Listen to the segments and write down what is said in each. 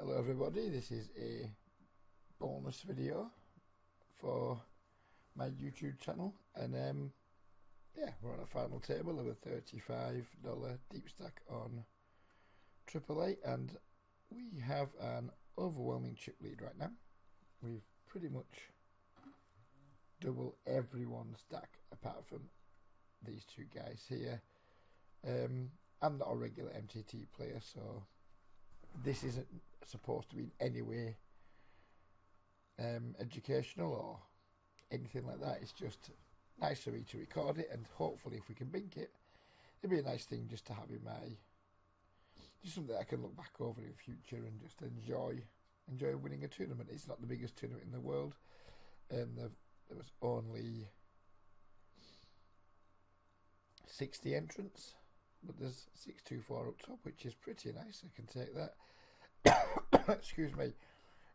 Hello everybody, this is a bonus video for my YouTube channel, and yeah, we're on a final table of a $35 deep stack on AAA, and we have an overwhelming chip lead right now. We've pretty much double everyone's stack apart from these two guys here. I'm not a regular MTT player, so this isn't supposed to be in any way educational or anything like that. It's just nice for me to record it, and hopefully if we can bink it, it'd be a nice thing just to have in my, just something I can look back over in the future and just enjoy winning a tournament. It's not the biggest tournament in the world, and there was only 60 entrants, but there's 624 up top, which is pretty nice. I can take that. Excuse me.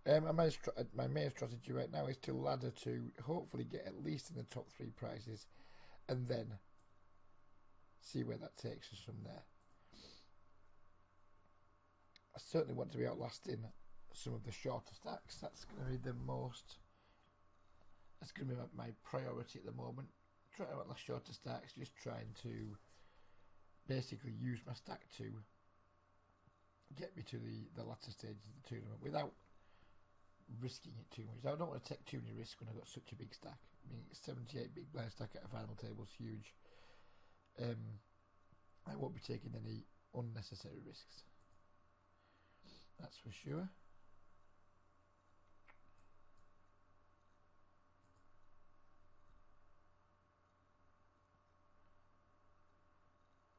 My main strategy right now is to ladder to hopefully get at least in the top 3 prizes, and then see where that takes us from there. I certainly want to be outlasting some of the shorter stacks. That's going to be the most. That's going to be my priority at the moment. Trying to outlast shorter stacks, just trying to basically use my stack to get me to the latter stages of the tournament without risking it too much. I don't want to take too many risks when I've got such a big stack. I mean, 78 big blind stack at a final table is huge. I won't be taking any unnecessary risks, that's for sure.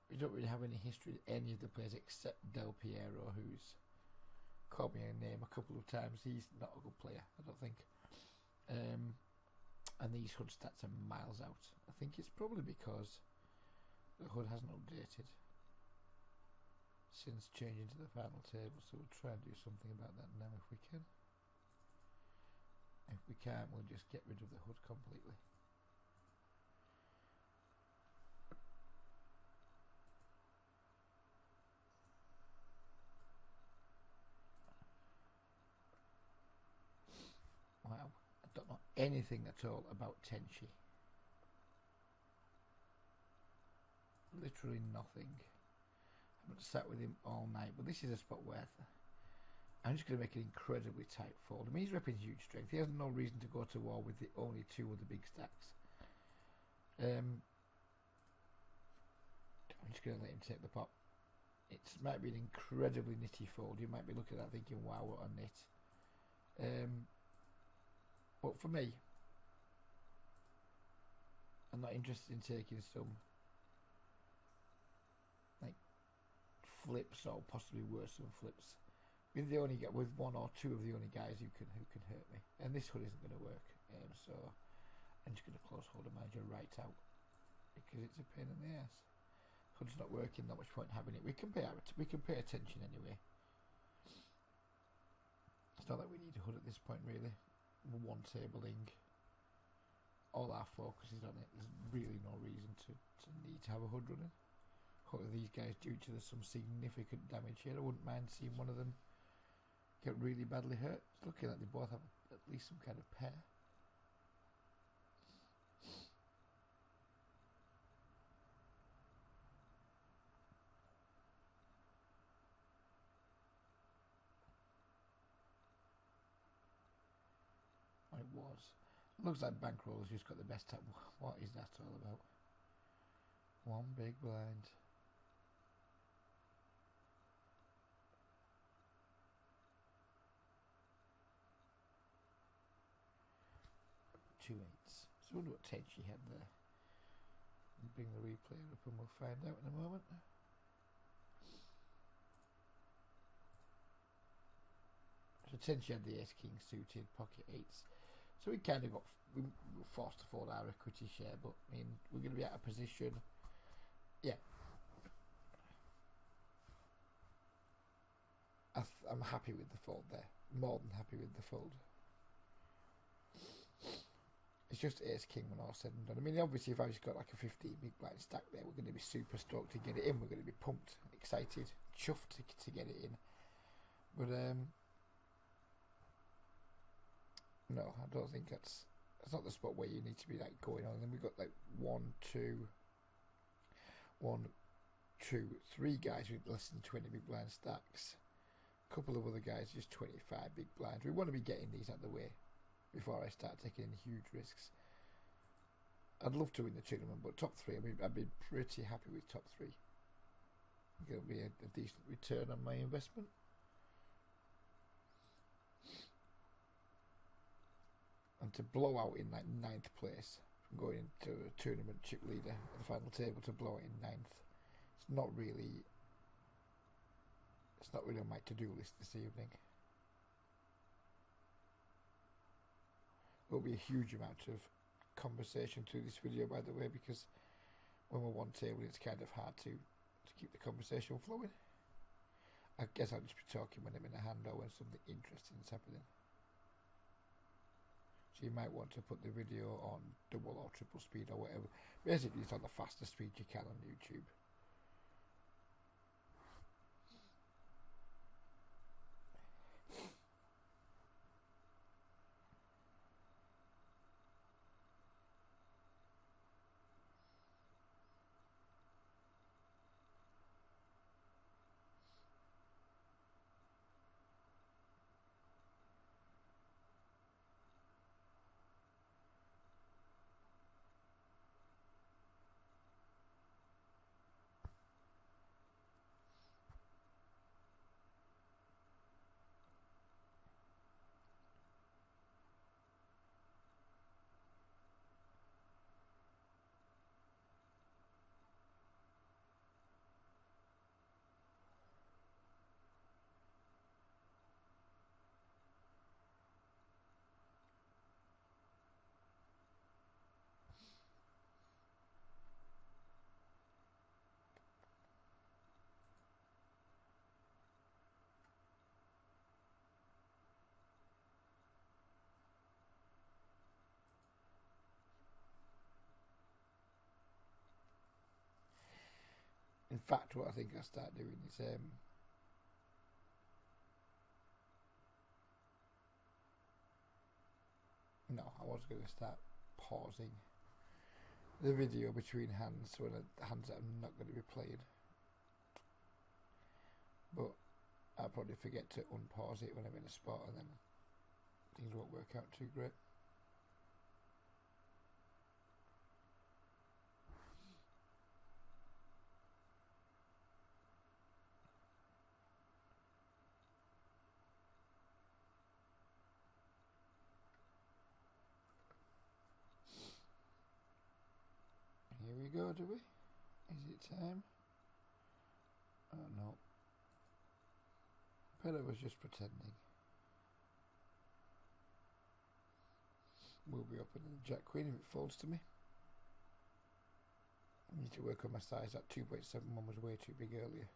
We don't really have any history with any of the players except Del Piero, who's called me a name a couple of times. He's not a good player, I don't think. And these HUD stats are miles out. I think it's probably because the HUD hasn't updated since changing to the final table, so we'll try and do something about that now if we can. If we can't, we'll just get rid of the HUD completely. Wow, I don't know anything at all about Tenchi. Literally nothing. I haven't sat with him all night, but this is a spot where I'm just going to make an incredibly tight fold. I mean, he's repping huge strength. He has no reason to go to war with the only 2 of the big stacks. I'm just going to let him take the pot. It might be an incredibly nitty fold. You might be looking at that thinking, wow, what a nit. But for me, I'm not interested in taking some like flips or possibly worse than flips with the only with 1 or 2 of the only guys who can hurt me. And this HUD isn't going to work. So I'm just going to close hold of manager right out because it's a pain in the ass. HUD's not working. Not much point having it. We can pay attention anyway. It's not that we need a HUD at this point, really. We're one tabling. All our focus is on it. There's really no reason to need to have a HUD running. Hopefully these guys do each other some significant damage here. I wouldn't mind seeing one of them get really badly hurt. It's looking like they both have at least some kind of pair. It was. Looks like Bankroll has just got the best tap. What is that all about? 1 big blind. Two 8s. So I wonder what Tenchi had there. I'll bring the replay up and we'll find out in a moment. So Tenchi had the Ace-King suited, pocket 8s. So we kind of we were forced to fold our equity share, but I mean, we're going to be out of position. Yeah. I'm happy with the fold there. More than happy with the fold. It's just Ace-King when all said and done. I mean, obviously, if I just got like a 15 big blind stack there, we're going to be super stoked to get it in. We're going to be pumped, excited, chuffed to get it in. But No, I don't think that's not the spot where you need to be like going on. And then we've got like one, two, three guys with less than 20 big blind stacks. A couple of other guys just 25 big blinds. We want to be getting these out of the way before I start taking any huge risks. I'd love to win the tournament, but top three, I'd be pretty happy with top three. It'll be a decent return on my investment. And to blow out in like 9th place, from going into a tournament chip leader at the final table to blow out in 9th, it's not really on my to-do list this evening. There'll be a huge amount of conversation through this video, by the way, because when we're one table it's kind of hard to keep the conversation flowing. I guess I'll just be talking when I'm in a hand or when something interesting is happening. So you might want to put the video on double or triple speed or whatever. Basically it's on the fastest speed you can on YouTube. In fact, what I think I'll start doing is no, I was going to start pausing the video between hands when hands that I'm not going to be playing, but I'll probably forget to unpause it when I'm in a spot, and then things won't work out too great. Here we go, do we? Is it time? Oh no. Peter was just pretending. We'll be opening the Jack Queen if it falls to me. I need to work on my size. That 2.71 was way too big earlier.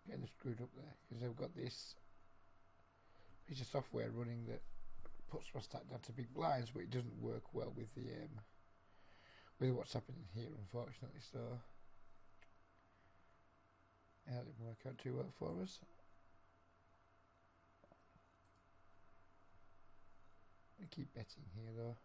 Getting screwed up there because I've got this piece of software running that puts my stack down to big blinds, but it doesn't work well with the with what's happening here, unfortunately. So yeah, it didn't work out too well for us. I keep betting here though.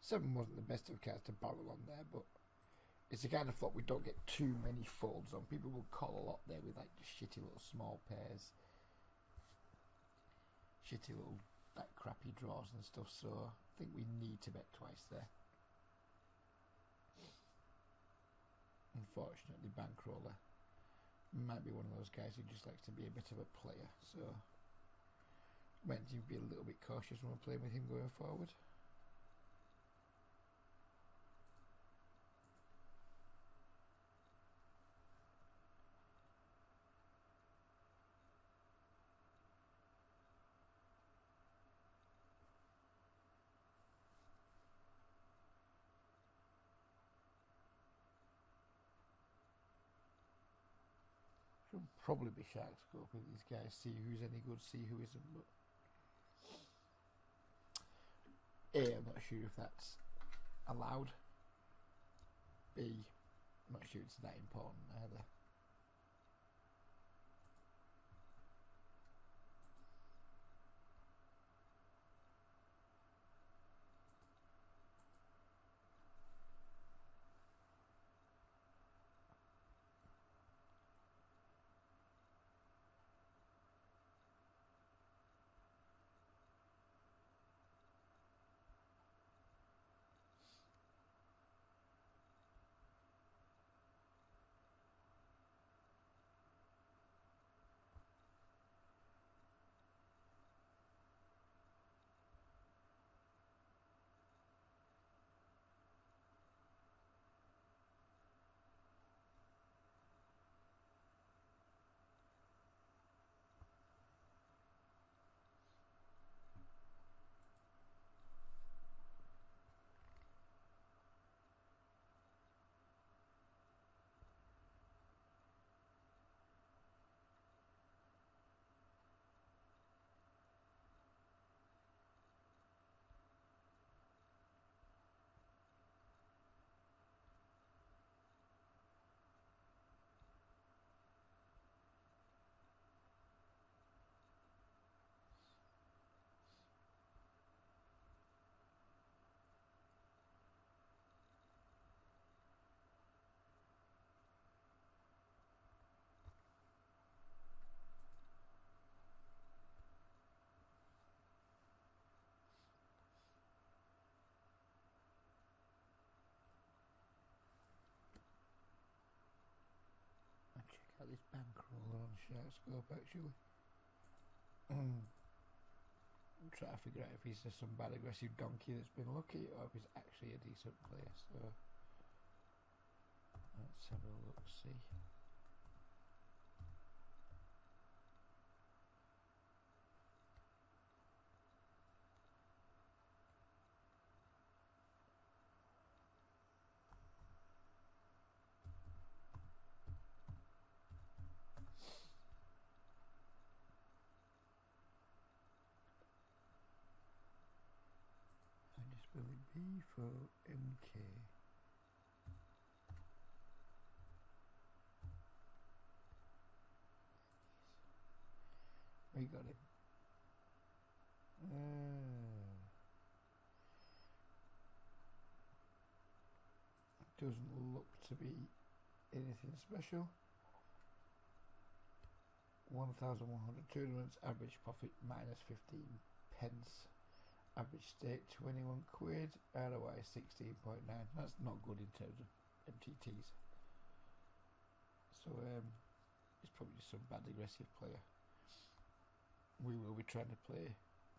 Seven wasn't the best of cards to barrel on there, but It's the kind of flop we don't get too many folds on. People will call a lot there with like just shitty little small pairs, shitty little like crappy draws and stuff. So I think we need to bet twice there. Unfortunately, Bankroller might be one of those guys who just likes to be a bit of a player, so might need to be a little bit cautious when we're playing with him going forward. Should probably be shark scoping these guys, see who's any good, see who isn't, but A, I'm not sure if that's allowed. B, I'm not sure it's that important either. Check out this Bankroller on shark scope actually. I'm trying to figure out if he's just some bad aggressive donkey that's been lucky or if he's actually a decent player, so let's have a look, see. I just spell it B for MK. We got it. Doesn't look to be anything special. 1,100 tournaments, average profit minus 15 pence. Average stake 21 quid, ROI 16.9. That's not good in terms of MTTs. So it's probably just some bad aggressive player. We will be trying to play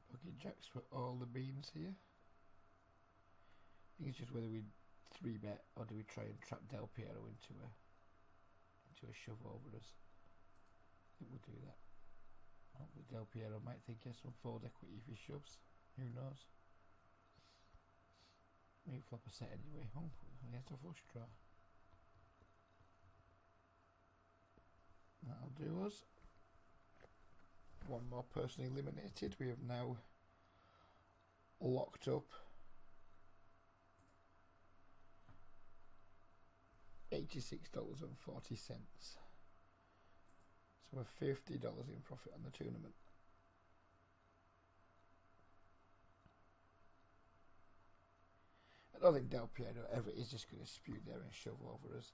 pocket jacks for all the beans here. I think it's just whether we 3-bet or do we try and trap Del Piero into a shove over us. I think we'll do that. Hopefully Del Piero might think he has some fold equity if he shoves. Who knows? Maybe flop a set anyway. Oh, he has a flush draw. That'll do us. One more person eliminated. We have now locked up $86.40. So we're $50 in profit on the tournament. I don't think Del Piero ever is just going to spew there and shove over us.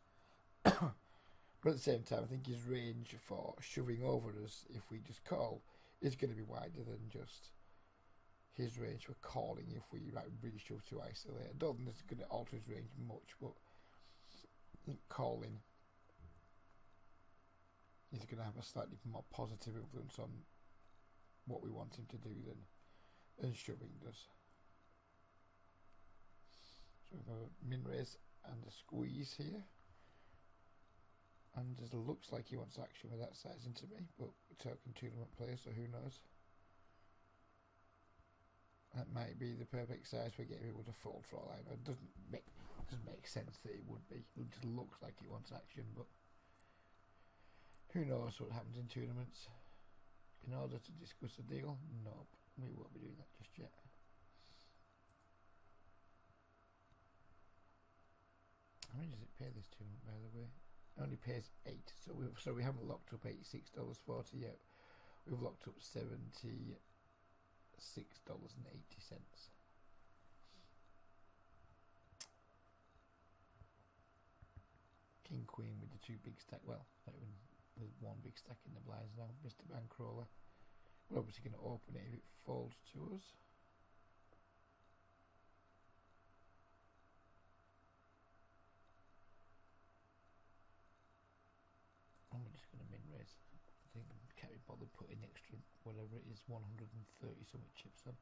But at the same time, I think his range for shoving over us, if we just call, is going to be wider than just his range for calling if we really shove to isolate. I don't think it's going to alter his range much, but I think calling is going to have a slightly more positive influence on what we want him to do than shoving does. So we have a min raise and a squeeze here. And it looks like he wants action with that size into me, but we're talking tournament player, so who knows. That might be the perfect size for getting people to fold for all I know. It doesn't make sense that it would be. It just looks like it wants action, but who knows what happens in tournaments. In order to discuss a deal, nope, we won't be doing that just yet. How much does it pay this tournament, by the way? It only pays 8, so we haven't locked up $86.40 yet. We've locked up $76.80. King Queen with the 2 big stack. Well, not even with 1 big stack in the blinds now. Mr. Bankroller. We're obviously going to open it if it folds to us. And we're just going to min raise. I think I can't be bothered putting extra, whatever it is, 130 something chips on.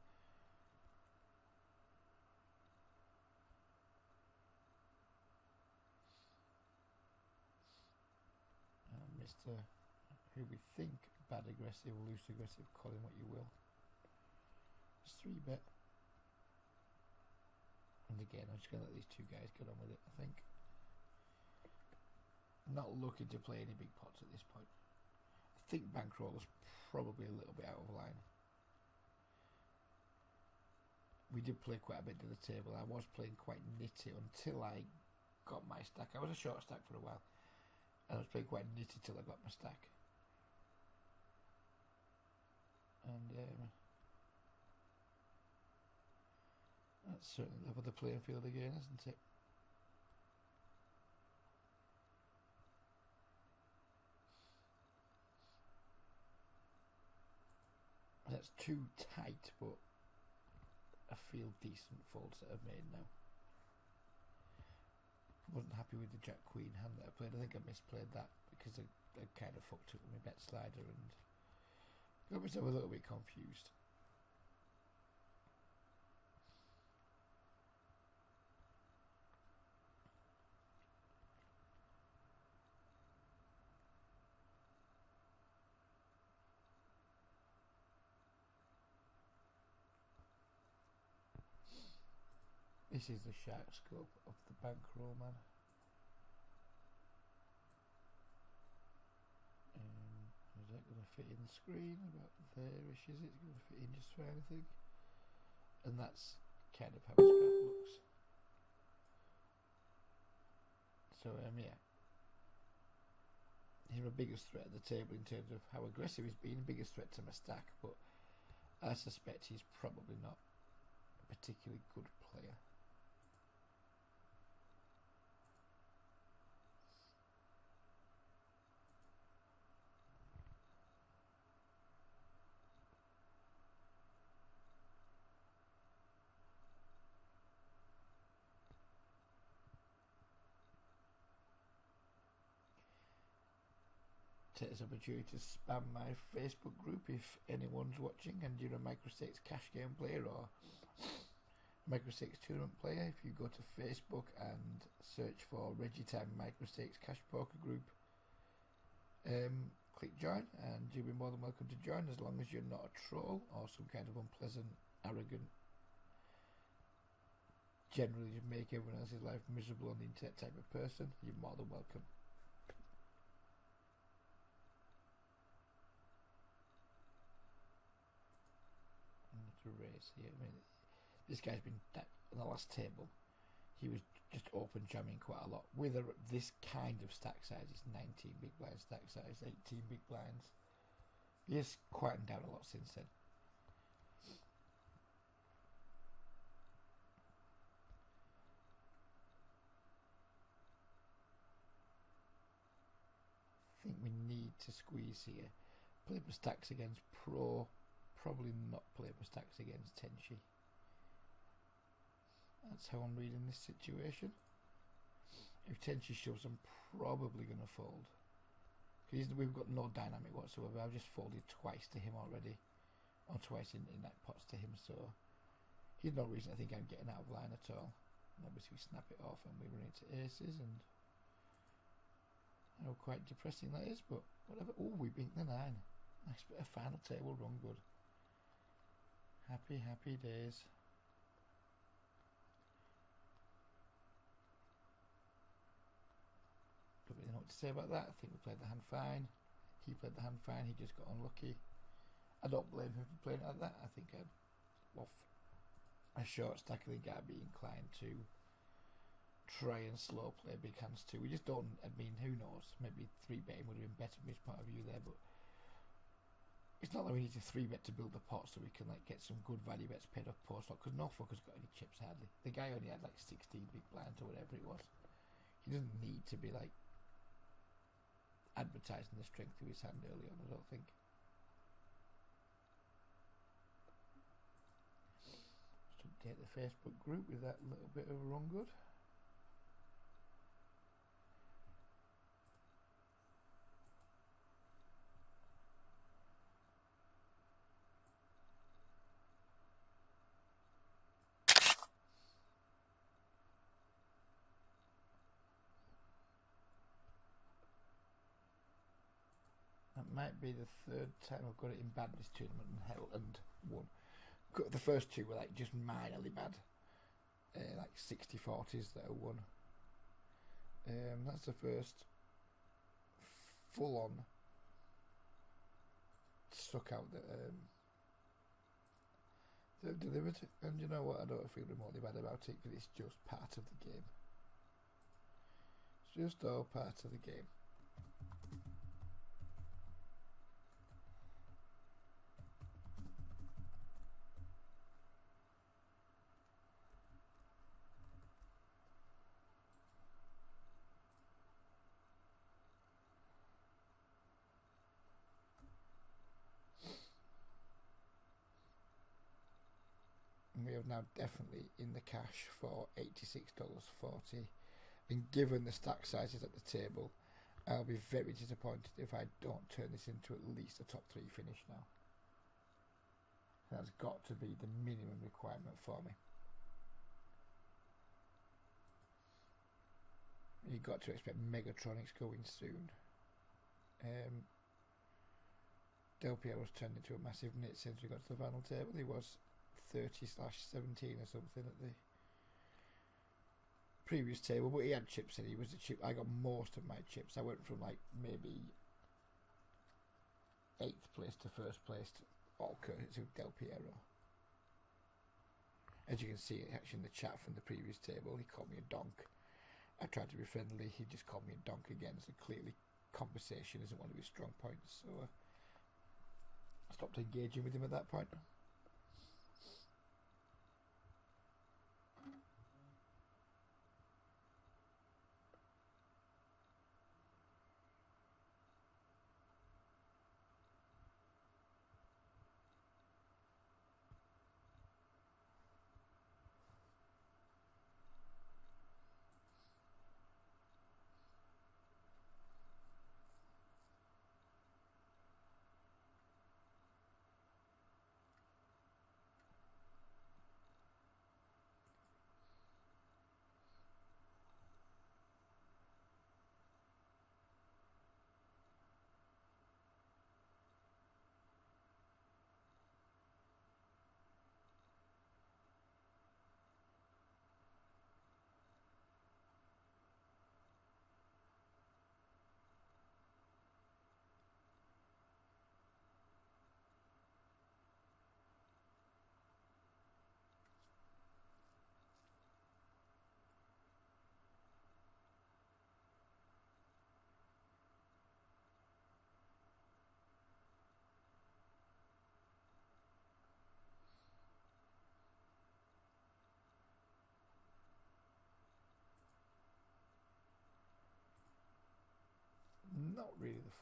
And Mr. who we think bad aggressive, loose aggressive, call him what you will. It's 3-bet. And again, I'm just going to let these 2 guys get on with it, I think. Not looking to play any big pots at this point. I think Bankroller's probably a little bit out of line. We did play quite a bit to the table. I was playing quite nitty until I got my stack. I was a short stack for a while. And I was playing quite nitty till I got my stack. And that's certainly leveled the playing field again, isn't it? That's too tight, but I feel decent folds that I've made now. Wasn't happy with the Jack Queen hand that I played. I think I misplayed that because I kind of fucked up with my bet slider and got myself a little bit confused. This is the shark scope of the bankroll, man. Is that going to fit in the screen? About there-ish, is it? It's going to fit in just fine, I think. And that's kind of how his back looks. So, yeah. He's my biggest threat at the table in terms of how aggressive he's been, biggest threat to my stack, but I suspect he's probably not a particularly good player. Take this opportunity to spam my Facebook group if anyone's watching and you're a Micro-Stakes cash game player or Micro-Stakes tournament player. If you go to Facebook and search for Reggie Time Micro-Stakes Cash Poker Group, click join and you'll be more than welcome to join, as long as you're not a troll or some kind of unpleasant, arrogant, generally just make everyone else's life miserable on the internet type of person. You're more than welcome. To raise here. I mean, this guy's been on the last table. He was just open jamming quite a lot with this kind of stack size. It's 19 big blind stack size, 18 big blinds. He has quietened down a lot since then. need to squeeze here. Play for stacks against Pro, probably not play for stacks against Tenchi. That's how I'm reading this situation. If Tenchi shoves, I'm probably going to fold. We've got no dynamic whatsoever. I've just folded twice to him already. Or twice in that pots to him, so he's no reason I think I'm getting out of line at all. And obviously we snap it off and we run into aces, and how quite depressing that is, but whatever. Oh, we beat the 9. Nice bit of final table run, good. Happy, happy days. Don't really know what to say about that. I think we played the hand fine. He played the hand fine. He just got unlucky. I don't blame him for playing it like that. I think off a short stack, I think I'd be inclined to try and slow play big hands too. We just don't. I mean, who knows? Maybe 3-betting would have been better from his point of view there, but it's not like we need to 3-bet to build the pot so we can like get some good value bets paid off post flop, because no fucker's got any chips hardly. The guy only had like 16 big blinds or whatever it was. He doesn't need to be like advertising the strength of his hand early on, I don't think. Just update the Facebook group with that little bit of a run good. That might be the 3rd time I've got it in bad this tournament and won. The first 2 were like just minorly bad, like 60-40s that I won. That's the first full-on suck out that they've delivered, and you know what? I don't feel remotely bad about it because it's just part of the game. It's just all part of the game. We are now definitely in the cash for $86.40, and given the stack sizes at the table, I'll be very disappointed if I don't turn this into at least a top 3 finish now. That's got to be the minimum requirement for me. You've got to expect Megatronics going soon. Del Piero's turned into a massive nit since we got to the final table. He was 30/17 or something at the previous table, but he had chips in. He was a chip. I got most of my chips. I went from like maybe 8th place to 1st place, all courtesy of Del Piero. As you can see actually in the chat from the previous table, he called me a donk. I tried to be friendly. He just called me a donk again. So clearly, conversation isn't one of his strong points. So I stopped engaging with him at that point.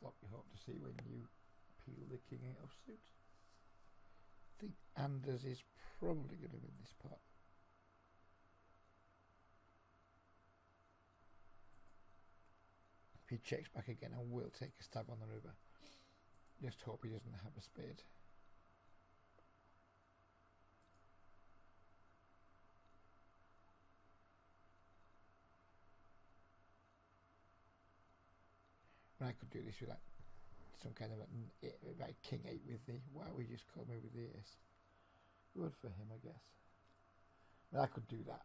flop you hope to see when you peel the king out of suit. I think Anders is probably going to win this pot. If he checks back again, I will take a stab on the river. Just hope he doesn't have a spade. And I could do this with like some kind of like king 8 with the, wow, he just caught me with the ace. Good for him, I guess. But I could do that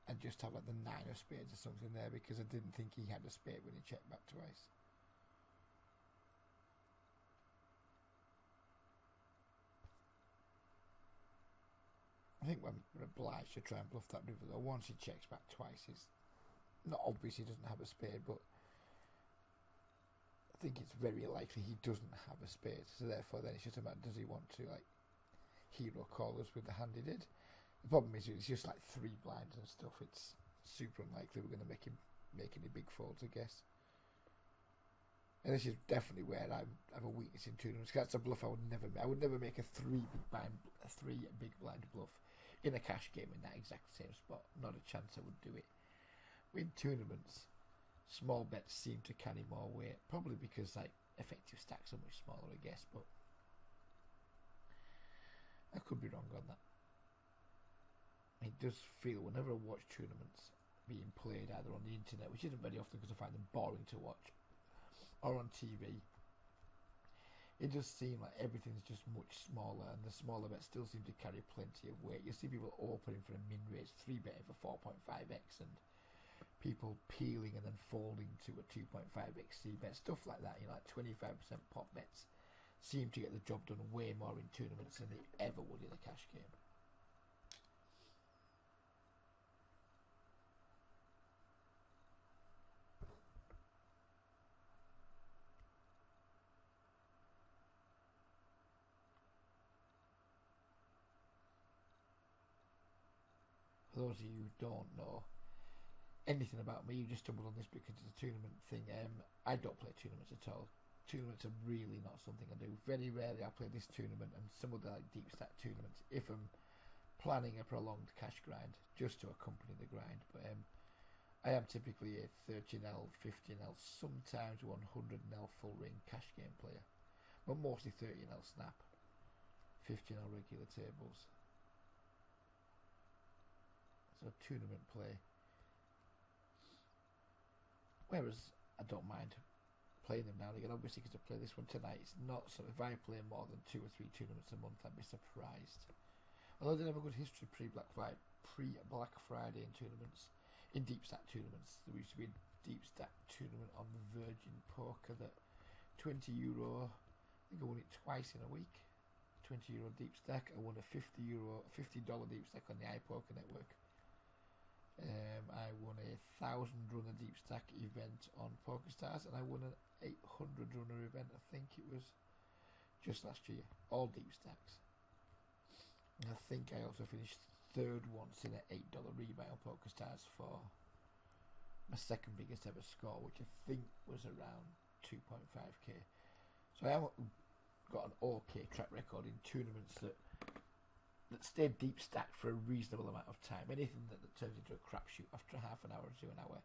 and just have like the 9 of spades or something there, because I didn't think he had a spade when he checked back twice. I think we're obliged to try and bluff that river though. Once he checks back twice, it's not obvious he doesn't have a spade, but I think it's very likely he doesn't have a spade. So therefore then it's just about, does he want to like hero call us with the hand he did? The problem is it's just like 3 blinds and stuff. It's super unlikely we're going to make him make any big folds, I guess. And this is definitely where I have a weakness in tournaments. That's a bluff I would never make. I would never make a 3 big blind bluff in a cash game in that exact same spot. Not a chance I would do it. In tournaments, small bets seem to carry more weight, probably because like effective stacks are much smaller, I guess, but I could be wrong on that. It does feel, whenever I watch tournaments being played either on the internet, which isn't very often because I find them boring to watch, or on TV, it does seem like everything's just much smaller, and the smaller bets still seem to carry plenty of weight. You see people opening for a min raise 3-bet for 4.5x, and people peeling and then folding to a 2.5x c-bet, stuff like that. You know, like 25% pot bets seem to get the job done way more in tournaments than they ever would in a cash game. For those of you who don't know anything about me, you just stumbled on this because it's a tournament thing. I don't play tournaments at all. Tournaments are really not something I do. Very rarely I play this tournament and some other like deep stack tournaments if I'm planning a prolonged cash grind just to accompany the grind. But I am typically a 30L, 50L, sometimes 100L full ring cash game player, but mostly 30L snap, 15L regular tables. So tournament play. Whereas I don't mind playing them now and again, obviously, because I play this one tonight. It's not so. If I play more than 2 or 3 tournaments a month, I'd be surprised. Although they have a good history pre-Black Friday in tournaments, in deep stack tournaments. There used to be a deep stack tournament on Virgin Poker that €20. I think I won it twice in a week. €20 deep stack. I won a $50 deep stack on the iPoker network. I won a 1,000 runner deep stack event on PokerStars, and I won an 800 runner event, I think it was just last year, all deep stacks. And I think I also finished 3rd once in an $8 rebuy on PokerStars for my 2nd biggest ever score, which I think was around 2.5k. So I have got an okay track record in tournaments that stayed deep stacked for a reasonable amount of time. Anything that turns into a crapshoot after half an hour to an hour,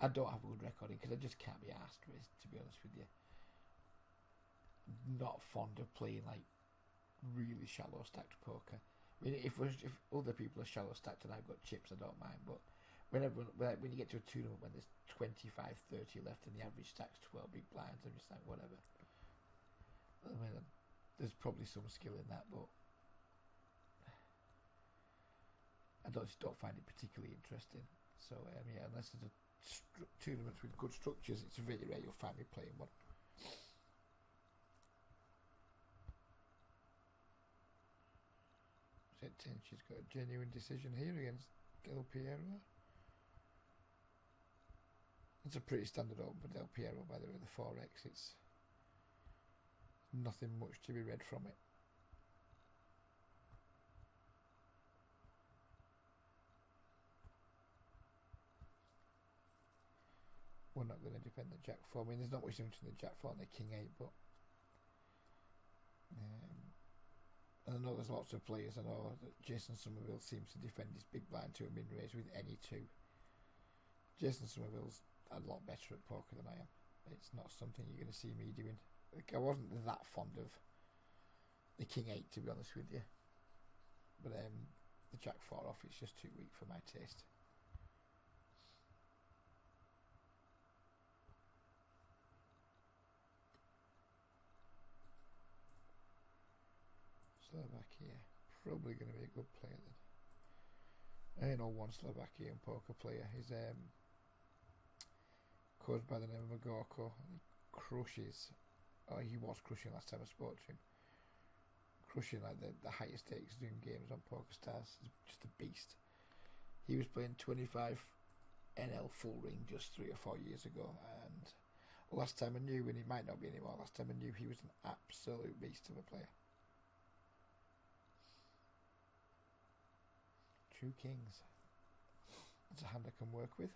I don't have a good record in, because I just can't be asked with, to be honest with you. Not fond of playing like really shallow stacked poker. I mean, if other people are shallow stacked and I've got chips, I don't mind. But when you get to a tournament when there's 25, 30 left and the average stack's 12 big blinds, I'm just like, whatever. I mean, there's probably some skill in that, but I just don't find it particularly interesting. So yeah, unless there's a tournaments with good structures, it's very rare you'll find me playing one. She's got a genuine decision here against Del Piero. It's a pretty standard open for Del Piero, by the way, the 4x. It's nothing much to be read from it. we're not going to defend the Jack 4. I mean, there's not much difference between the Jack 4 and the King 8, but and I know there's lots of players. I know that Jason Somerville seems to defend his big blind to a min raise with any 2. Jason Somerville's a lot better at poker than I am. It's not something you're going to see me doing. Like, I wasn't that fond of the King 8, to be honest with you. But the Jack 4 off is just too weak for my taste. Slovakia, probably going to be a good player then. I know one Slovakian poker player. He's goes by the name of Magorko, and he crushes. Oh, he was crushing last time I spoke to him. Crushing like the highest stakes Zoom games on PokerStars. He's just a beast. He was playing 25 NL full ring just 3 or 4 years ago, and last time I knew, and he might not be anymore, last time I knew he was an absolute beast of a player. 2 kings. That's a hand I can work with.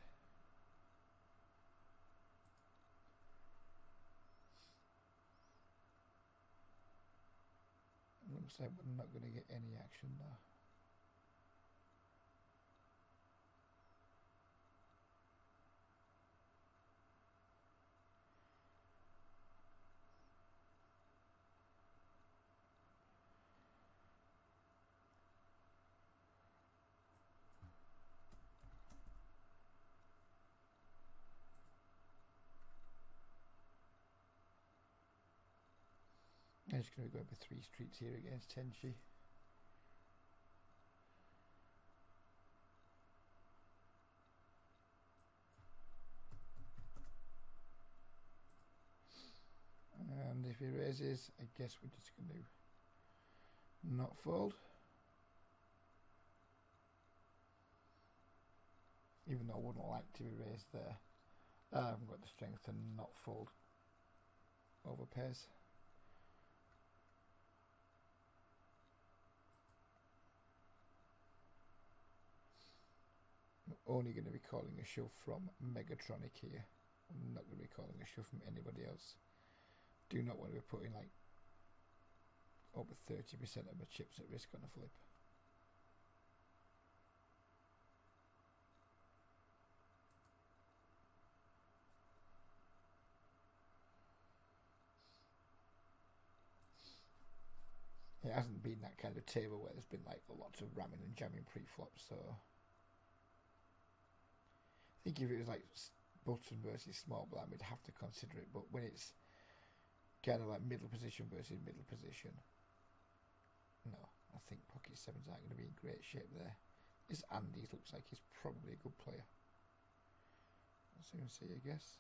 Looks like we're not going to get any action there. I'm just going to go over 3 streets here against Tenchi. And if he raises, I guess we're just going to not fold. Even though I wouldn't like to be raised there. I haven't got the strength to not fold over pairs. I'm only going to be calling a shove from Megatronic here. I'm not going to be calling a shove from anybody else. Do not want to be putting like over 30% of my chips at risk on a flip. It hasn't been that kind of table where there's been like lots of ramming and jamming pre-flops, so I think if it was like button versus small blind, we'd have to consider it. But when it's kind of like middle position versus middle position, no, I think pocket sevens aren't going to be in great shape there. This Andy looks like he's probably a good player. Let's soon see, I guess.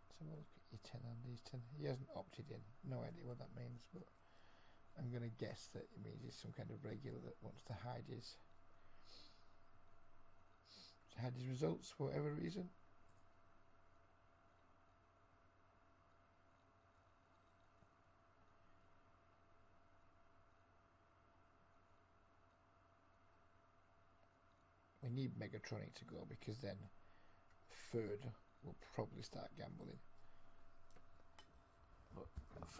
Let's have a look at your 10 Andy's 10. He hasn't opted in. No idea what that means, but I'm going to guess that it means he's some kind of regular that wants to hide his results for whatever reason. We need Megatronic to go because then third will probably start gambling. But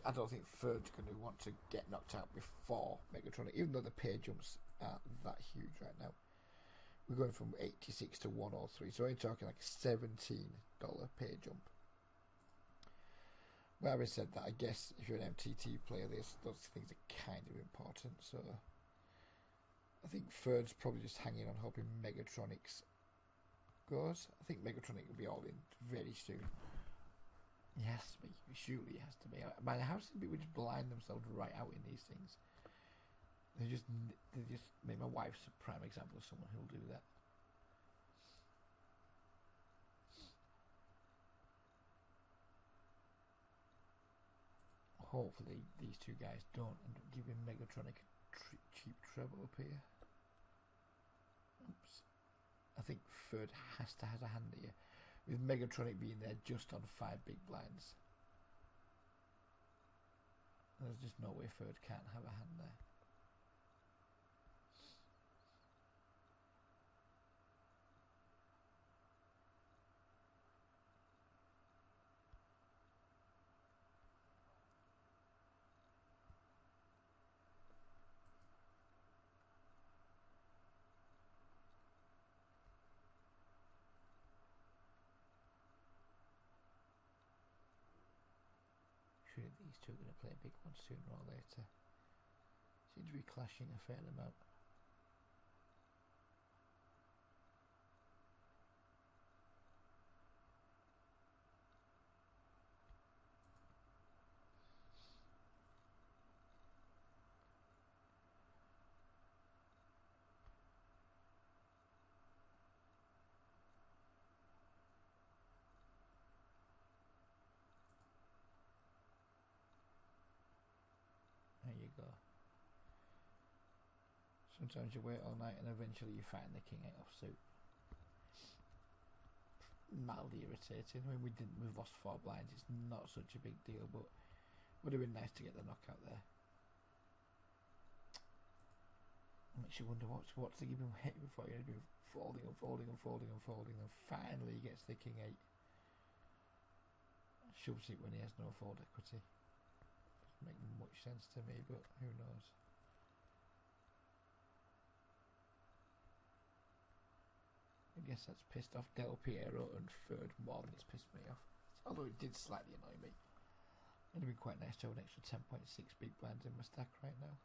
I don't think third's going to want to get knocked out before Megatronic, even though the pay jumps aren't that huge right now. We're going from 86 to 103, so we're talking like a $17 pay jump. But having said that, I guess if you're an MTT player, those things are kind of important, so I think third's probably just hanging on, hoping Megatronics goes. I think Megatronic will be all in very soon. He has to be. Surely he has to be. Man, how some people just blind themselves right out in these things? They just made my wife's a prime example of someone who'll do that. Hopefully these two guys don't end up giving Megatronic a cheap treble up here. Oops. I think third has to have a hand here, with Megatronic being there just on 5 big blinds. There's just no way third can't have a hand there. Surely these two are going to play a big one sooner or later. Seems to be clashing a fair amount. There you go. Sometimes you wait all night and eventually you find the king 8 offsuit. Mildly irritating. I mean, we've lost 4 blinds. It's not such a big deal, but would have been nice to get the knockout there. Makes you wonder what's the given hit before you've been folding and folding and folding and folding, and finally he gets the king 8. Shoves it when he has no fold equity. Doesn't make much sense to me, but who knows. I guess that's pissed off Del Piero and third more than it's pissed me off. Although it did slightly annoy me. It'd be quite nice to have an extra 10.6 big blinds in my stack right now.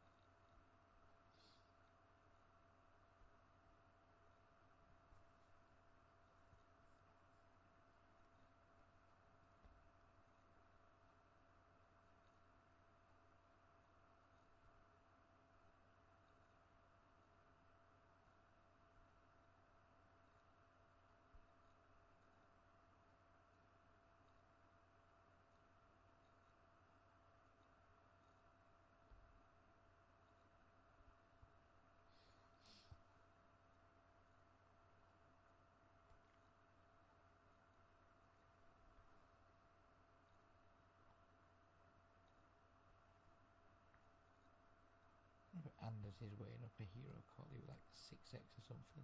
Anders is weighing up a hero collie with like 6x or something.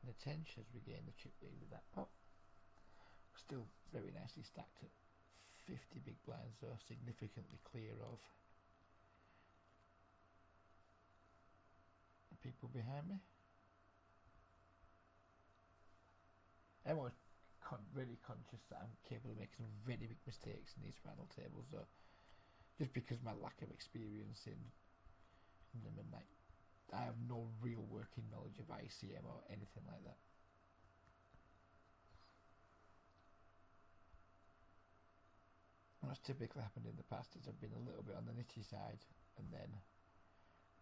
The Tench has regained the chip lead with that pot. Still very nicely stacked at 50 big blinds, though significantly clear of the people behind me. I'm always really conscious that I'm capable of making some very big mistakes in these final tables, though, just because my lack of experience in them, and like I have no real working knowledge of ICM or anything like that. What's typically happened in the past is I've been a little bit on the nitty side and then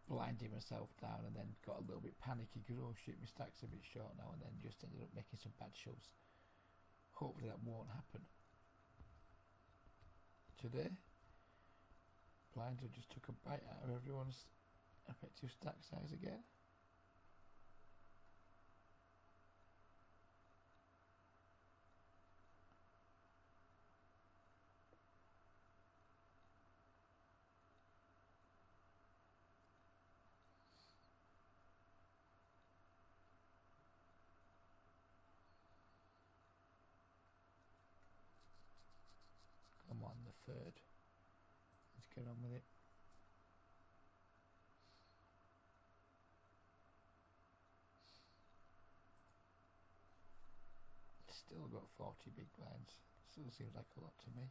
blinding myself down and then got a little bit panicky because, oh shit, my stack's a bit short now, and then just ended up making some bad shoves. Hopefully that won't happen today. Blinds have just took a bite out of everyone's effective stack size again. Come on, the third. Let's get on with it. Still got 40 big blinds. Still seems like a lot to me.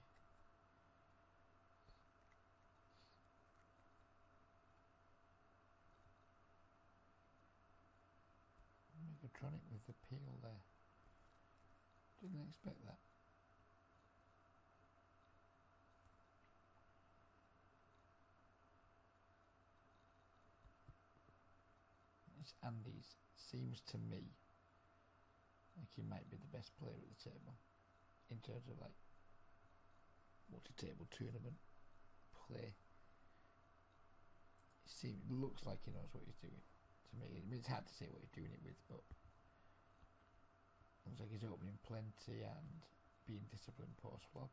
Megatronic with the peel there. Didn't expect that. This Andy's seems to me like he might be the best player at the table in terms of like multi-table tournament play. It looks like he knows what he's doing to me. I mean, it's hard to say what he's doing it with, but looks like he's opening plenty and being disciplined post flop.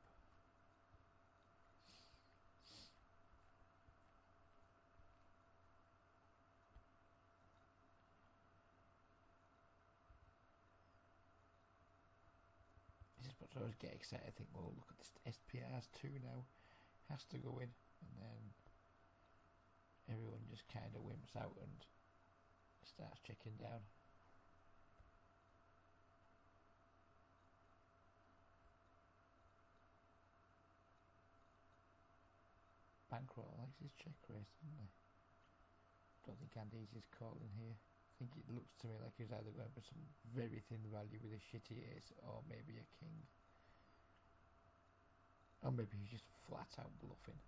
This is what I always get excited. I think, well, look at this SPRs 2 now. Has to go in, and then everyone just kind of wimps out and starts checking down. Bankroll likes his check raise, doesn't he? Don't think Andy's is calling here. I think it looks to me like he's either going for some very thin value with a shitty ace or maybe a king. Or maybe he's just flat out bluffing.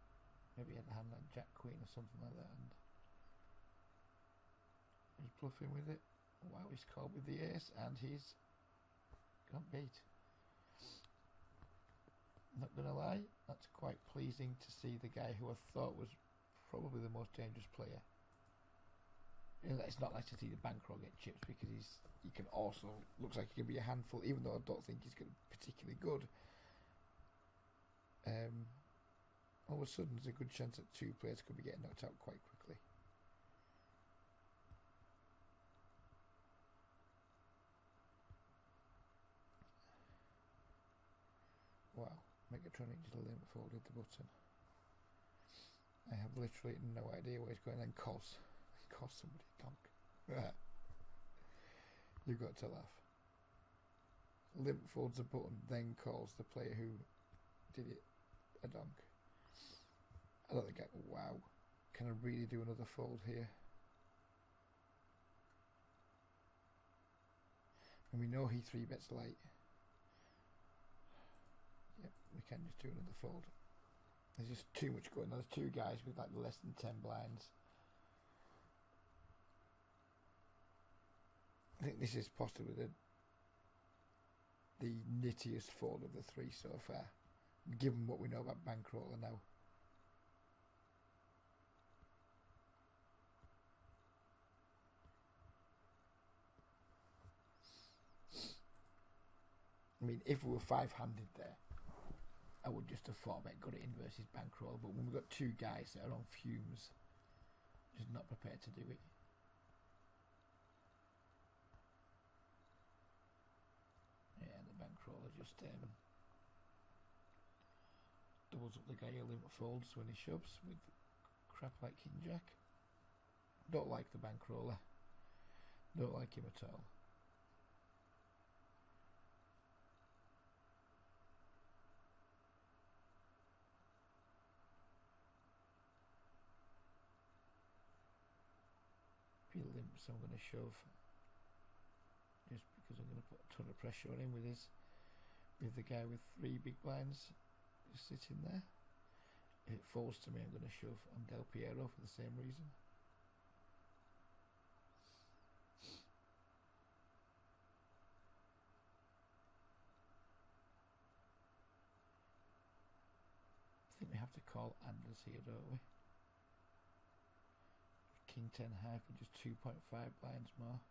Maybe he had a hand like Jack Queen or something like that and he's bluffing with it. Wow, he's called with the ace and he's got beat. Not gonna lie, that's quite pleasing to see the guy who I thought was probably the most dangerous player. You know, it's not nice to see the bankroll get chips because he can also looks like he can be a handful, even though I don't think he's going to be particularly good. All of a sudden, there's a good chance that two players could be getting knocked out quite quickly. Wow. Megatronic just limp folded the button. I have literally no idea where he's going, and cost somebody donk. You've got to laugh. Limp folds the button, then calls the player who did it a donk. I don't think wow. Can I really do another fold here? And we know he 3-bets light. Yep, we can just do another fold. There's just too much going on. There's two guys with like less than 10 blinds. I think this is possibly the nittiest fold of the three so far, given what we know about bankroller now. I mean, if we were 5-handed there, I would just have thought about got it in versus bankroll. But when we've got two guys that are on fumes, just not prepared to do it. Yeah, the bankroller just doubles up the guy who limit folds when he shoves with crap like King Jack. Don't like the bankroller. Don't like him at all. If he limps, I'm going to shove. Just because I'm going to put a ton of pressure on him with the guy with 3 big blinds just sitting there. If it falls to me, I'm going to shove on Del Piero for the same reason. I think we have to call Anders here, don't we? King 10 high for just 2.5 blinds more.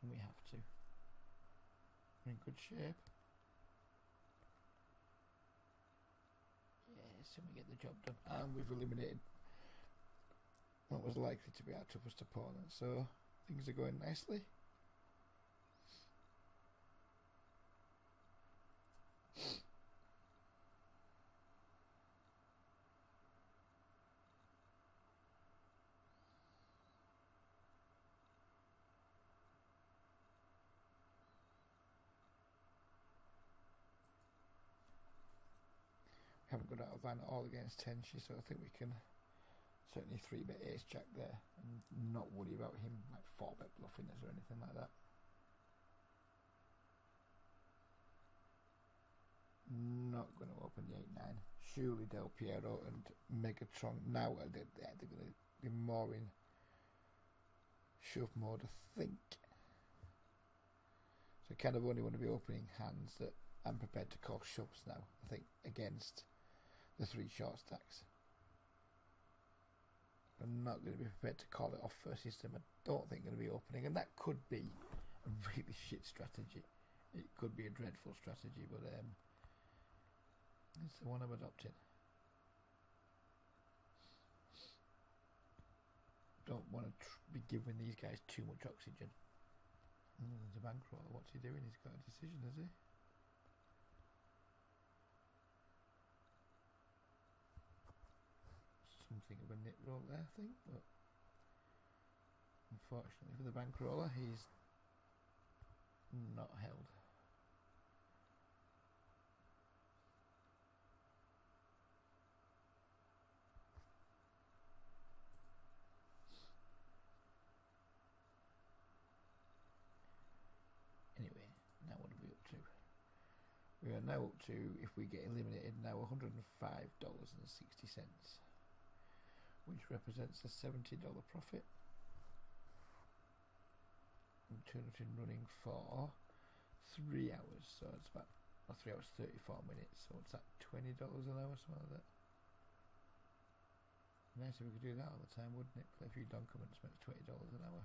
And we have to. We're in good shape. Yes, and we get the job done. And we've eliminated what was likely to be our toughest opponent. So things are going nicely. Haven't got out of van at all against Tenchi, so I think we can certainly 3-bet ace jack there and not worry about him like 4-bet bluffing us or anything like that. Not going to open the 8-9. Surely Del Piero and Megatron now they're going to be more in shove mode, I think. So kind of only want to be opening hands that I'm prepared to call shoves now, I think, against the 3 short stacks. I'm not going to be prepared to call it off first system. I don't think going to be opening, and that could be a really shit strategy. It could be a dreadful strategy, but it's the one I'm adopting. Don't want to be giving these guys too much oxygen. There's a bankroller. What's he doing? He's got a decision, has he? Something of a nip roll there, I think, but unfortunately for the bankroller, he's not held. Anyway, now what are we up to? We are now up to, if we get eliminated now, $105.60, which represents a $70 profit. And turned in running for 3 hours, so it's about 3 hours 34 minutes. So what's that? $20 an hour, something like that. Nice if we could do that all the time, wouldn't it? Play a few documents, makes $20 an hour.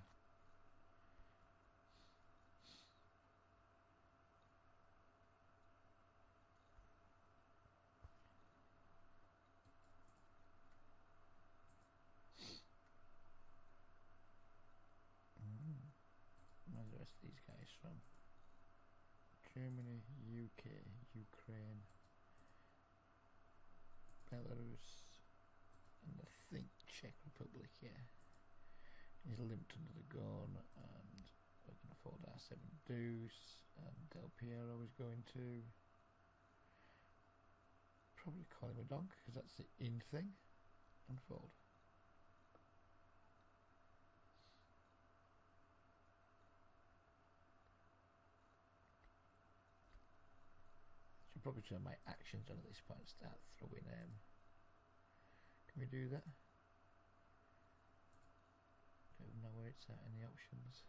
Where's the rest of these guys from? Germany, UK, Ukraine, Belarus, and I think Czech Republic, yeah. He's limped under the gun, and we can afford our 7 deuce, and Del Piero is going to probably call him a donk, because that's the in thing, and fold. Should probably turn my actions on at this point and start throwing. Can we do that? Don't know where it's at in the options.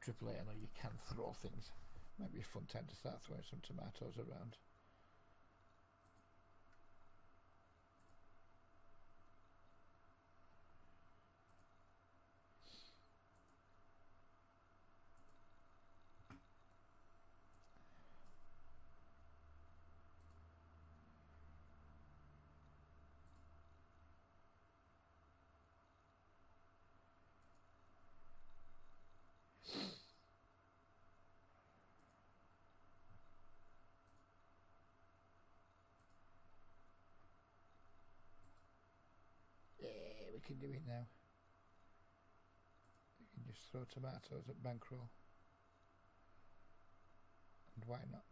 Triple A, I know you can throw things. Might be a fun time to start throwing some tomatoes around. Yeah, we can do it now. We can just throw tomatoes at bankroll. And why not?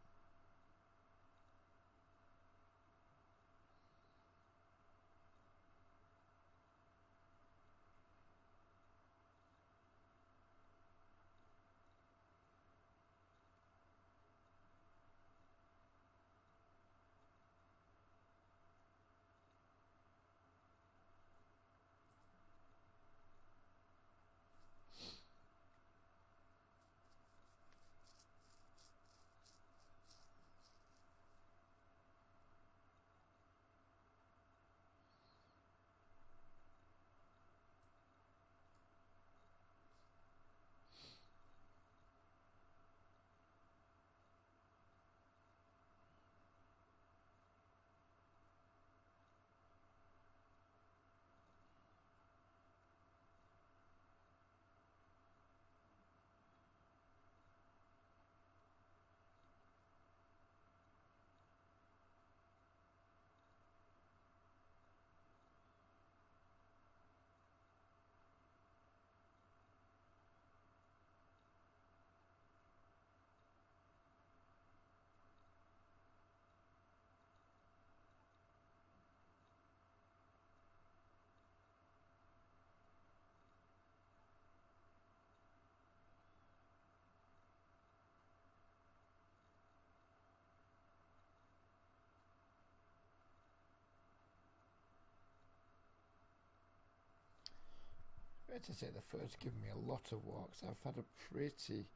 fair to say the first given me a lot of walks. I've had a pretty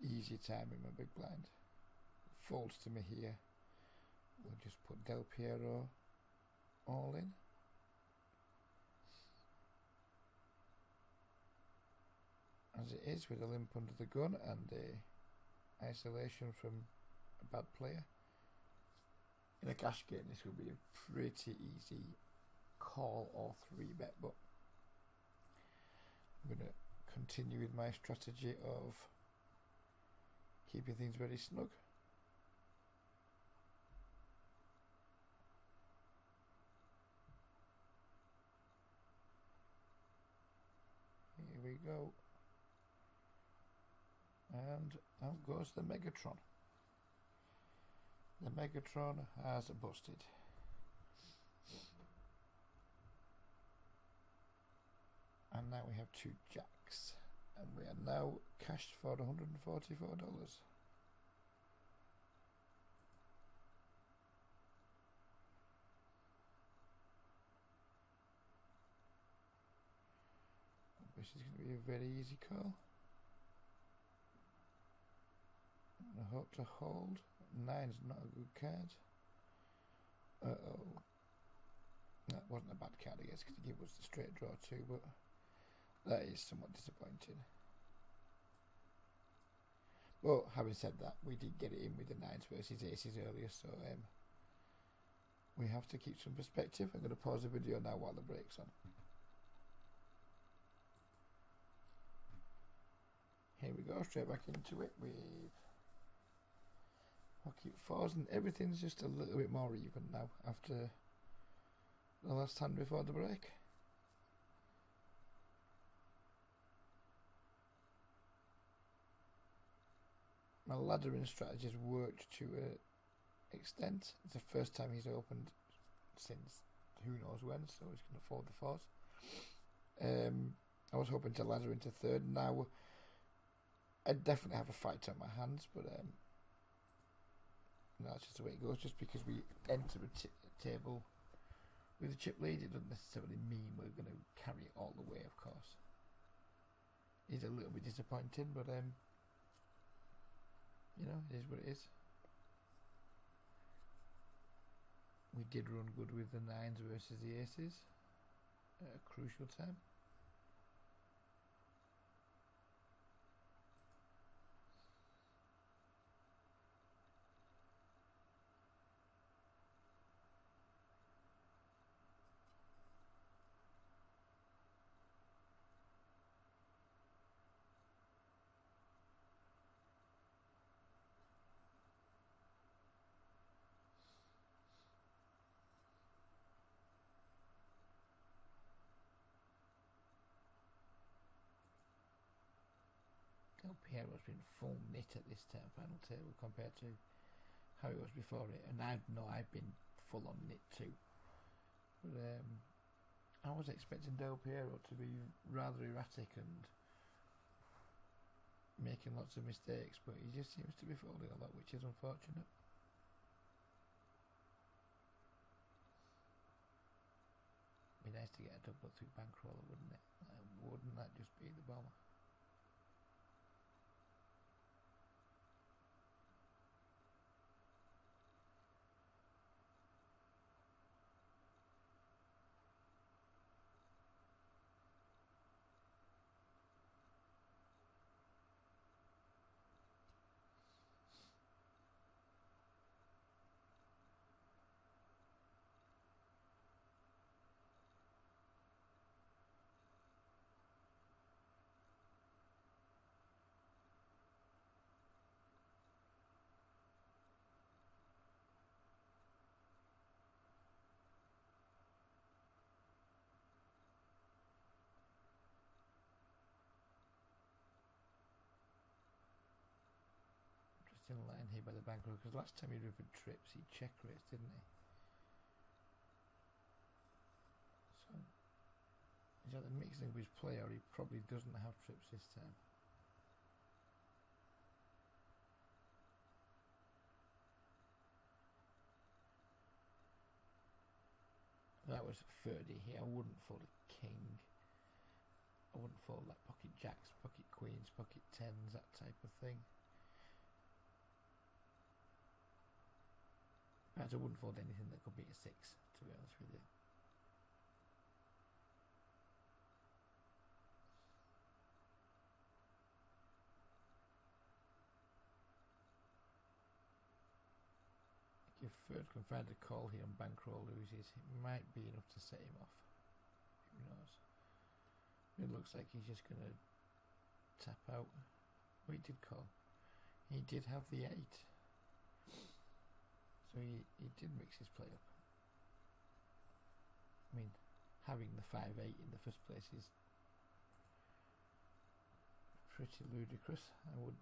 easy time in my big blind. Folds to me here. We'll just put Del Piero all in. As it is, with a limp under the gun and a isolation from a bad player. In a cash game, this would be a pretty easy call or 3-bet, but I'm going to continue with my strategy of keeping things very snug. Here we go. And out goes the Megatron. The Megatron has busted. And now we have 2 jacks. And we are now cashed for $144. This is going to be a very easy call. I hope to hold. 9's not a good card. Uh-oh. That wasn't a bad card, I guess, because it gave us the straight draw too, but that is somewhat disappointing. But having said that, we did get it in with the 9s versus aces earlier, so we have to keep some perspective. I'm going to pause the video now while the break's on. Here we go, straight back into it with pocket 4s, and everything's just a little bit more even now after the last hand before the break. My laddering strategy has worked to an extent. It's the first time he's opened since who knows when, so he's going to fold the 4s. I was hoping to ladder into 3rd. Now I definitely have a fight on my hands, but no, that's just the way it goes. Just because we enter a table with a chip lead, it doesn't necessarily mean we're going to carry it all the way, of course. It's a little bit disappointing, but you know, it is what it is. We did run good with the 9s versus the aces at a crucial time. Del Piero's been full knit at this final table compared to how it was before it, and I know I've been full on knit too. But I was expecting Del Piero to be rather erratic and making lots of mistakes, but he just seems to be folding a lot, which is unfortunate. Be nice to get a double through bankroller, wouldn't it? Wouldn't that just be the bomber? In line here by the bankroll, because last time he rivered trips he check raised, didn't he? So he's either mixing with his play or he probably doesn't have trips this time. That was 30 here. I wouldn't fold a king. I wouldn't fold like pocket jacks, pocket queens, pocket tens, that type of thing. Perhaps I wouldn't fold anything that could be a 6, to be honest with you. If Third can find a call here and bankroll loses, it might be enough to set him off. Who knows? It looks like he's just going to tap out. Oh, he did call. He did have the 8. So he did mix his play up. I mean, having the 5-8 in the first place is pretty ludicrous. I would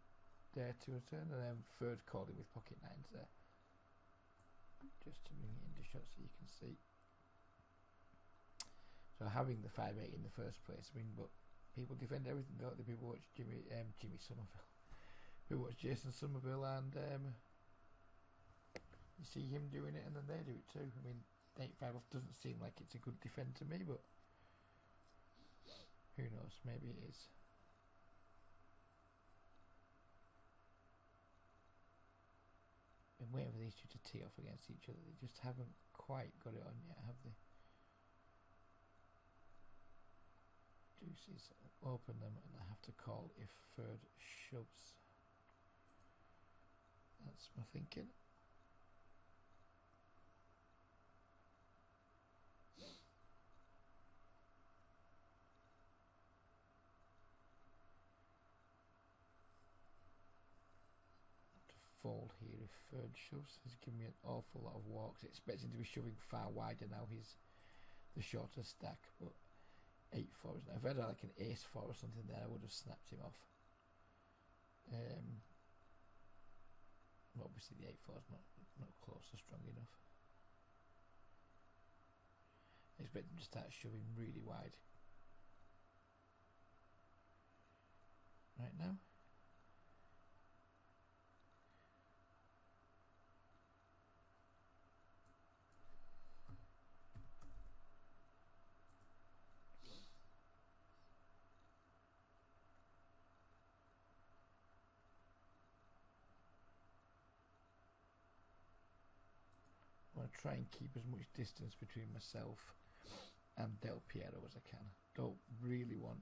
dare to return, and then Third calling with pocket 9s there. Just to bring it into shot so you can see. So having the 5-8 in the first place, I mean, but people defend everything, don't they? People watch Jimmy Somerville. People watch Jason Somerville, and you see him doing it, and then they do it too. I mean, 8-5 off doesn't seem like it's a good defend to me, but who knows? Maybe it is. Been waiting for these two to tee off against each other. They just haven't quite got it on yet, have they? Deuces, open them, and I have to call if Third shoves. That's my thinking. Fold here if Third shoves. He's giving me an awful lot of walks. Expecting to be shoving far wider now. He's the shorter stack, but 8-4. If I had like an ace-4 or something there, I would have snapped him off. Obviously the 8-4 is not close or strong enough. I expect him to start shoving really wide right now. I want to try and keep as much distance between myself and Del Piero as I can. Don't really want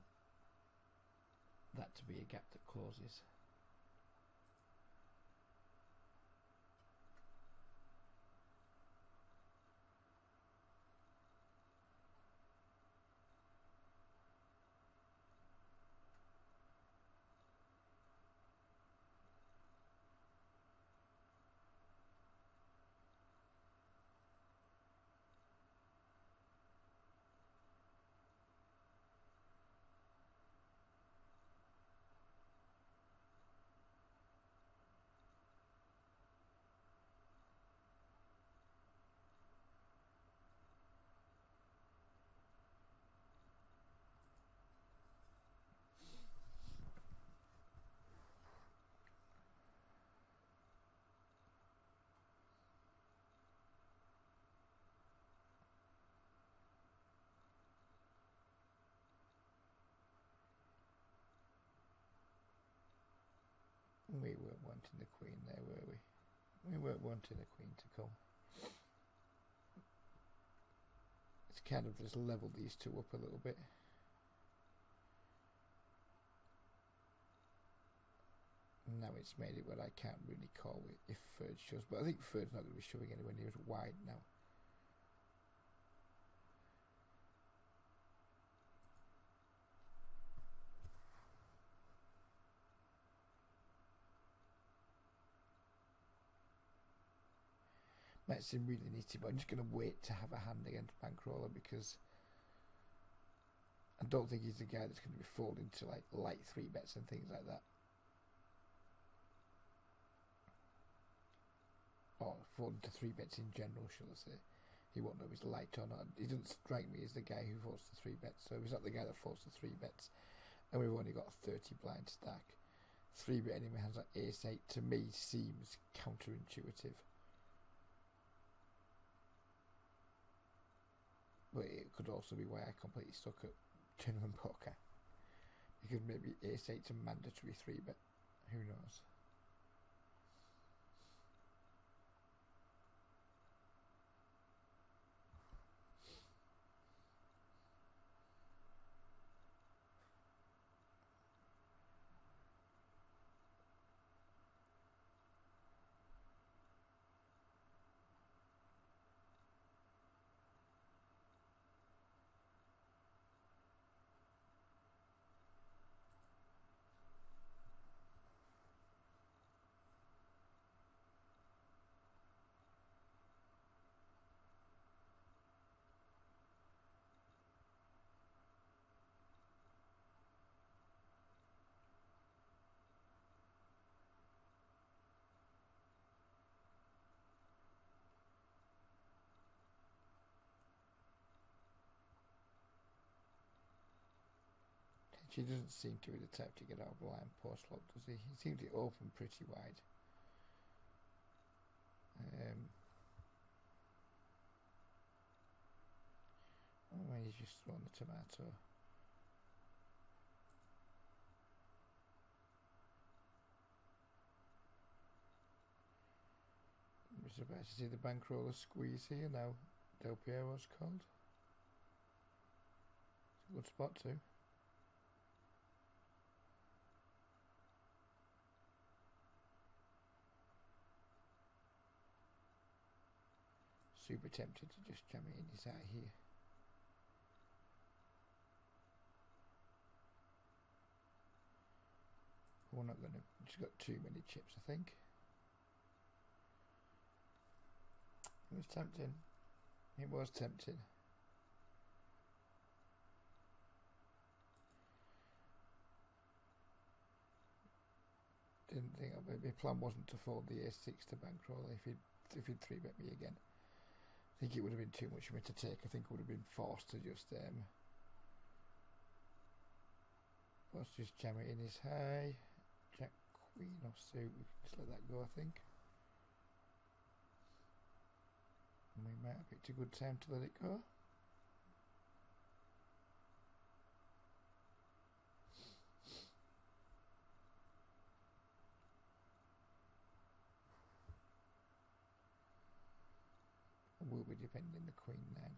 that to be a gap that closes. We weren't wanting the queen there, were we? We weren't wanting the queen to come. It's kind of just leveled these two up a little bit. Now it's made it where I can't really call it if Third shoves, but I think Third's not going to be shoving anywhere near as wide now. Might seem really nitty, but I'm just going to wait to have a hand against Bankroller because I don't think he's the guy that's going to be folding to like light 3-bets and things like that. Or folding to 3-bets in general, shall I say. He won't know if he's light or not. He doesn't strike me as the guy who folds to 3-bets. So if he's not the guy that folds to 3-bets, and we've only got a 30 blind stack, 3-bet enemy hands like ace-8 to me seems counterintuitive. But it could also be why I completely suck at tournament poker. Because maybe ace-8's a mandatory 3-bet. Who knows? She doesn't seem to be the type to get out of blind post flop, does he? He seems to open pretty wide. Oh, he's just thrown the tomato. I'm surprised to see the bankroller squeeze here now. Del Piero's called. It's a good spot too. Super tempted to just jam it in his eye here. We're not going to. Just got too many chips, I think. It was tempting. It was tempting. Didn't think my plan wasn't to fold the ace-6 to bankroll if he'd 3-bet me again. I think it would have been too much for me to take. I think I would have been forced to just jam it in his high. Jack, queen or suit. We can just let that go, I think. And we might have picked a good time to let it go. Will be defending the queen then.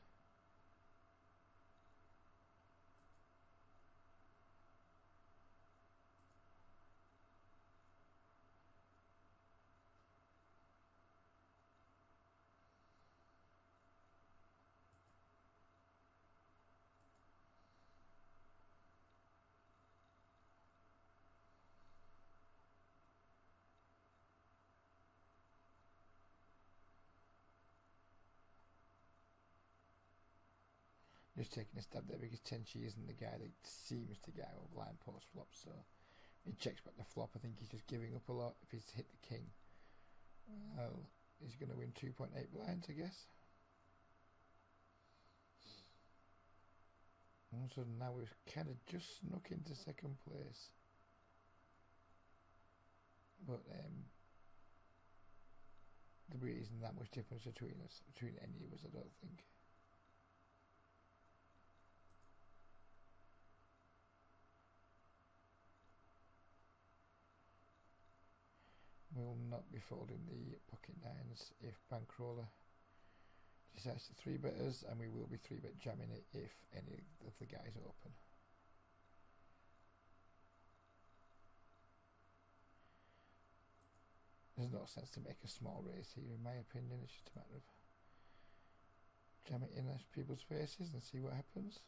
Just taking a stab there because Tenchi isn't the guy that seems to get out of blind post flop, so he checks back the flop. I think he's just giving up a lot. If he's hit the king, well, he's going to win 2.8 blinds, I guess. And so now we've kind of just snuck into second place, but there really isn't that much difference between us, between any of us, I don't think. We'll not be folding the pocket nines if bankroller decides to 3-bet us, and we will be 3-bet jamming it if any of the guys open. There's no sense to make a small raise here, in my opinion. It's just a matter of jam it in people's faces and see what happens.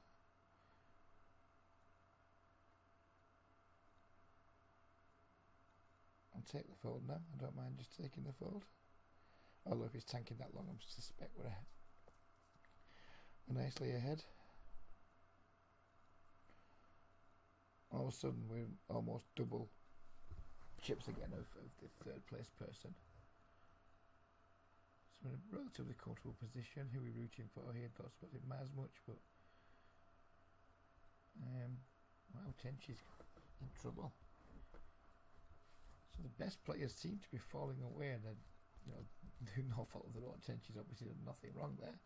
I'll take the fold now. I don't mind just taking the fold. Although if he's tanking that long, I suspect we're nicely ahead. All of a sudden, we're almost double chips again of the third place person. So we're in a relatively comfortable position. Who are we rooting for here? Don't suppose it matters much, but wow, Tenchi's in trouble. So the best players seem to be falling away, and through no fault of their own. Tenchi's obviously done nothing wrong there.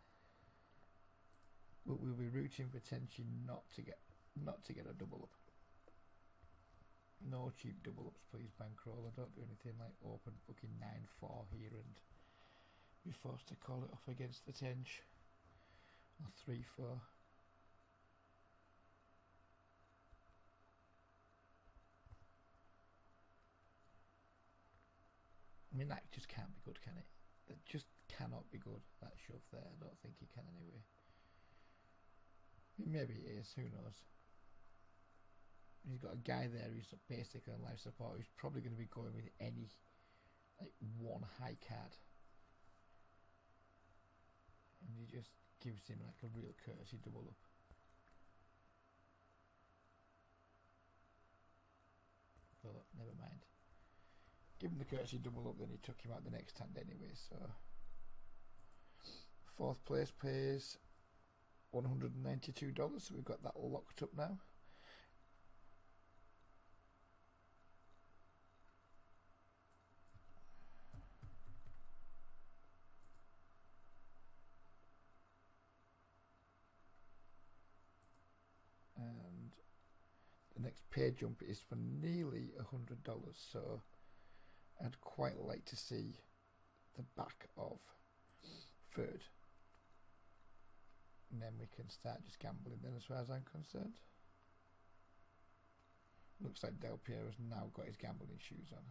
But we'll be rooting for Tenchi not to get a double up. No cheap double ups, please, bankroll. I don't do anything like open booking 9-4 here and be forced to call it off against the 10 or 3-4. I mean, that just can't be good, can it? That just cannot be good, that shove there. I don't think he can anyway. I mean, maybe it is, who knows. He's got a guy there who's basically on life support, who's probably going to be going with any like one high card. And he just gives him like a real courtesy double up. But never mind. Give him the courtesy double up, then he took him out the next hand anyway, so 4th place pays $192, so we've got that locked up now. And the next pay jump is for nearly $100, so I'd quite like to see the back of 3rd. And then we can start just gambling then, as far as I'm concerned. Looks like Del Piero has now got his gambling shoes on.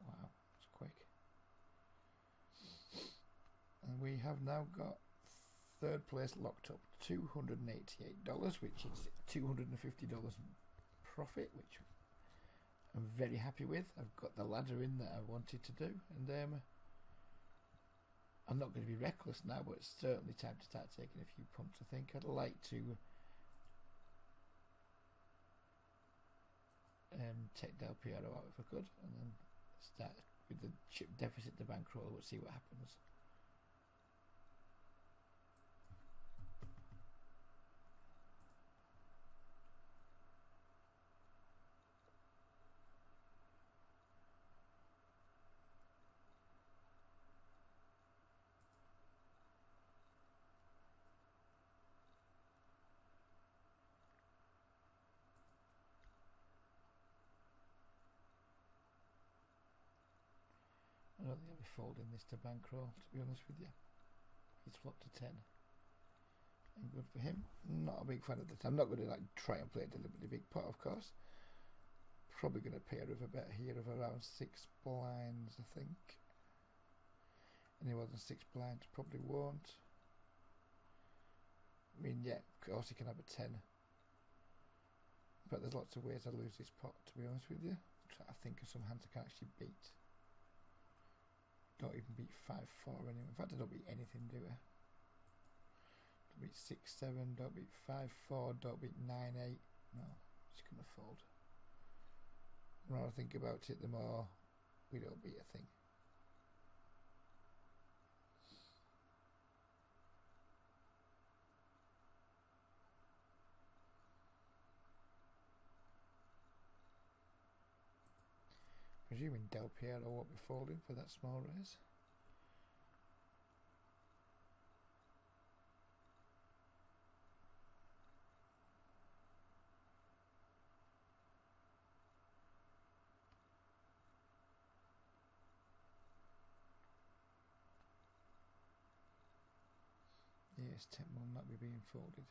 Wow, it's quick. And we have now got 3rd place locked up, $288, which is $250 profit, which I'm very happy with. I've got the ladder in that I wanted to do, and I'm not going to be reckless now, but it's certainly time to start taking a few pumps. I think I'd like to take Del Piero out if I could, and then start with the chip deficit to bankroll. We'll see what happens. I don't think I'll be folding this to bankroll, to be honest with you. He's flopped to 10. And good for him. Not a big fan of this. I'm not going to like try and play a deliberately big pot, of course. Probably going to pay a river bet here of around 6 blinds, I think. Any more than 6 blinds probably won't. I mean, yeah, of course he can have a 10. But there's lots of ways I lose this pot, to be honest with you. I'm trying to think of some hands I can actually beat. Don't even beat 5-4 anyway. In fact, I don't beat anything, do I? Don't beat 6-7, don't beat 5-4, don't beat 9-8. No, just gonna fold. The more I think about it, the more we don't beat a thing. Presuming Del Piero won't be folding for that small raise. Yes, 10 will not be being folded.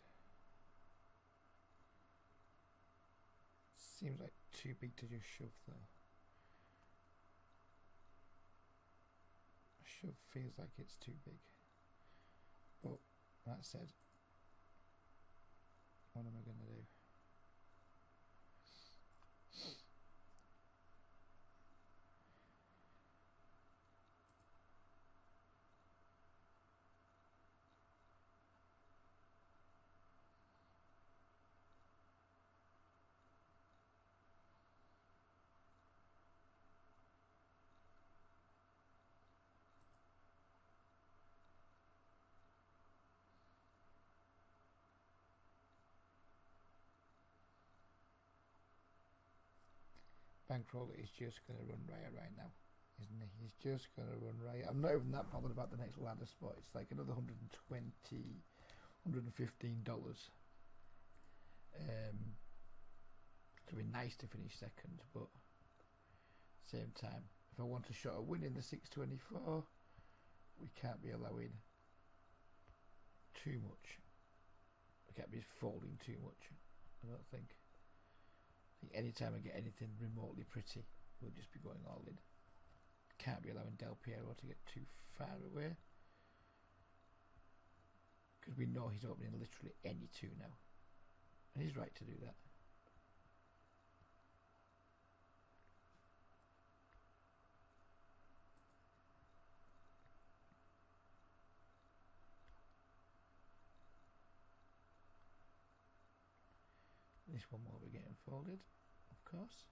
Seems like too big to just shove though. Shove feels like it's too big. But that said, what am I going to do? Bankroll is just going to run riot right now. isn't he? He's just going to run right. I'm not even that bothered about the next ladder spot. It's like another $120, $115. It'd be nice to finish second, but same time, if I want a shot at winning the 624, we can't be allowing too much. We can't be folding too much. I don't think. I think any time I get anything remotely pretty, we'll just be going all in. Can't be allowing Del Piero to get too far away, because we know he's opening literally any two now, and he's right to do that. This one will be getting folded, of course.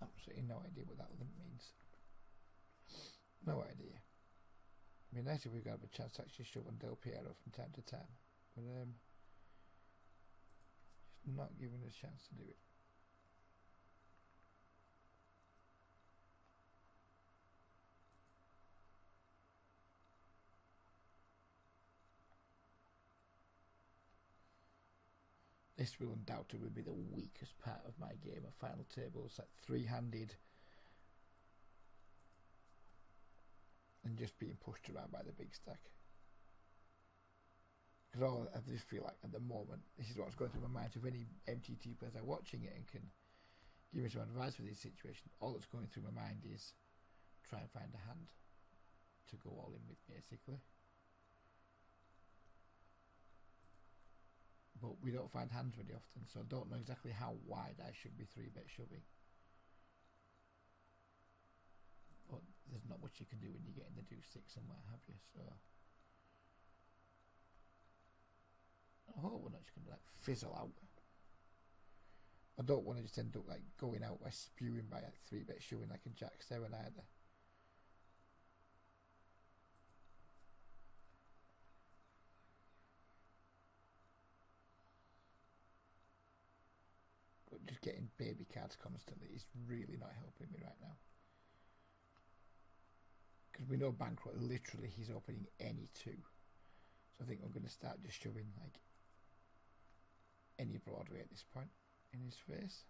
Absolutely no idea what that link means. No idea. I mean, nice if we've got a chance to actually shove on Del Piero from time to time, but just not giving us a chance to do it. This will undoubtedly be the weakest part of my game of final tables, like three-handed and just being pushed around by the big stack. Because I just feel like at the moment, this is what's going through my mind. If any MTT players are watching it and can give me some advice for this situation, all that's going through my mind is try and find a hand to go all in with, basically. But we don't find hands very often, so I don't know exactly how wide I should be 3-bet shoving. But there's not much you can do when you get in the deuce six and what have you, so I hope we're not just going to like fizzle out. I don't want to just end up like going out by spewing by like 3-bet shoving like a Jack 7 either. But just getting baby cards constantly is really not helping me right now. Because we know bankroll, literally he's opening any two. So I think I'm going to start just shoving like any Broadway at this point in his face.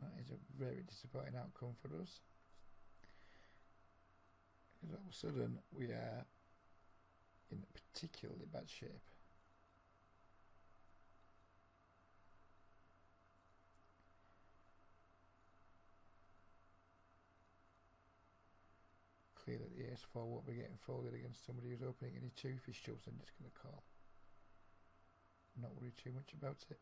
That is a very disappointing outcome for us. Because all of a sudden we are in particularly bad shape. Clearly the ace-4 won't be getting folded against somebody who's opening any two. If he shoves, I'm just going to call. Not worry too much about it.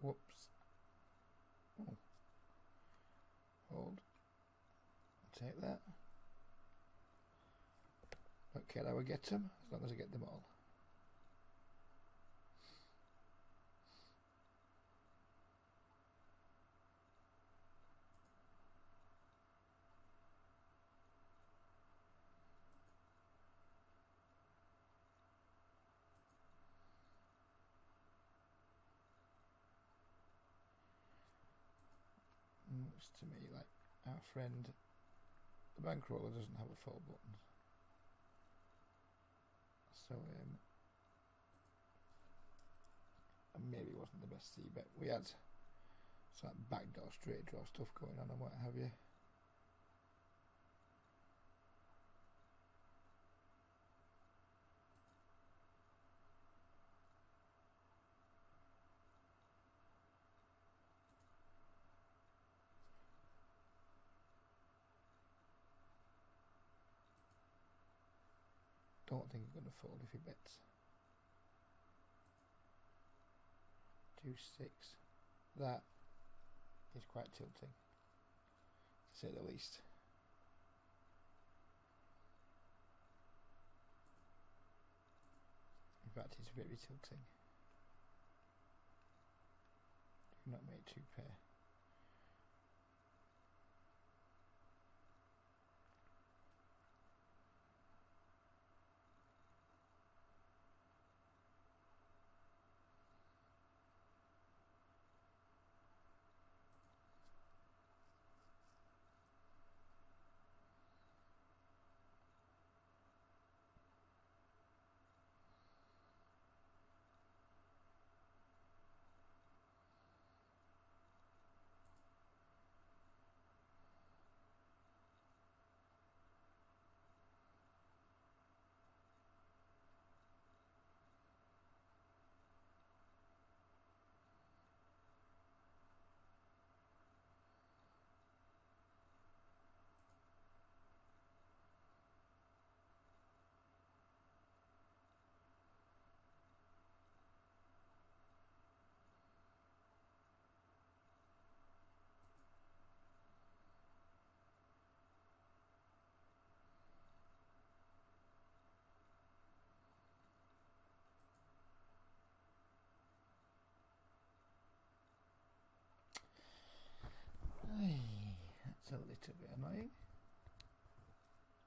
Whoops. Oh. Hold. Take that. Don't care how I get them, as long as I get them all. Looks to me like our friend the bankroller doesn't have a full button. So and maybe it wasn't the best C bet. We had some backdoor straight draw stuff going on and what have you. Don't think he's going to fold if he bets. 2-6. That is quite tilting, to say the least. In fact, it's very tilting. Do not make two pair. That's a little bit annoying.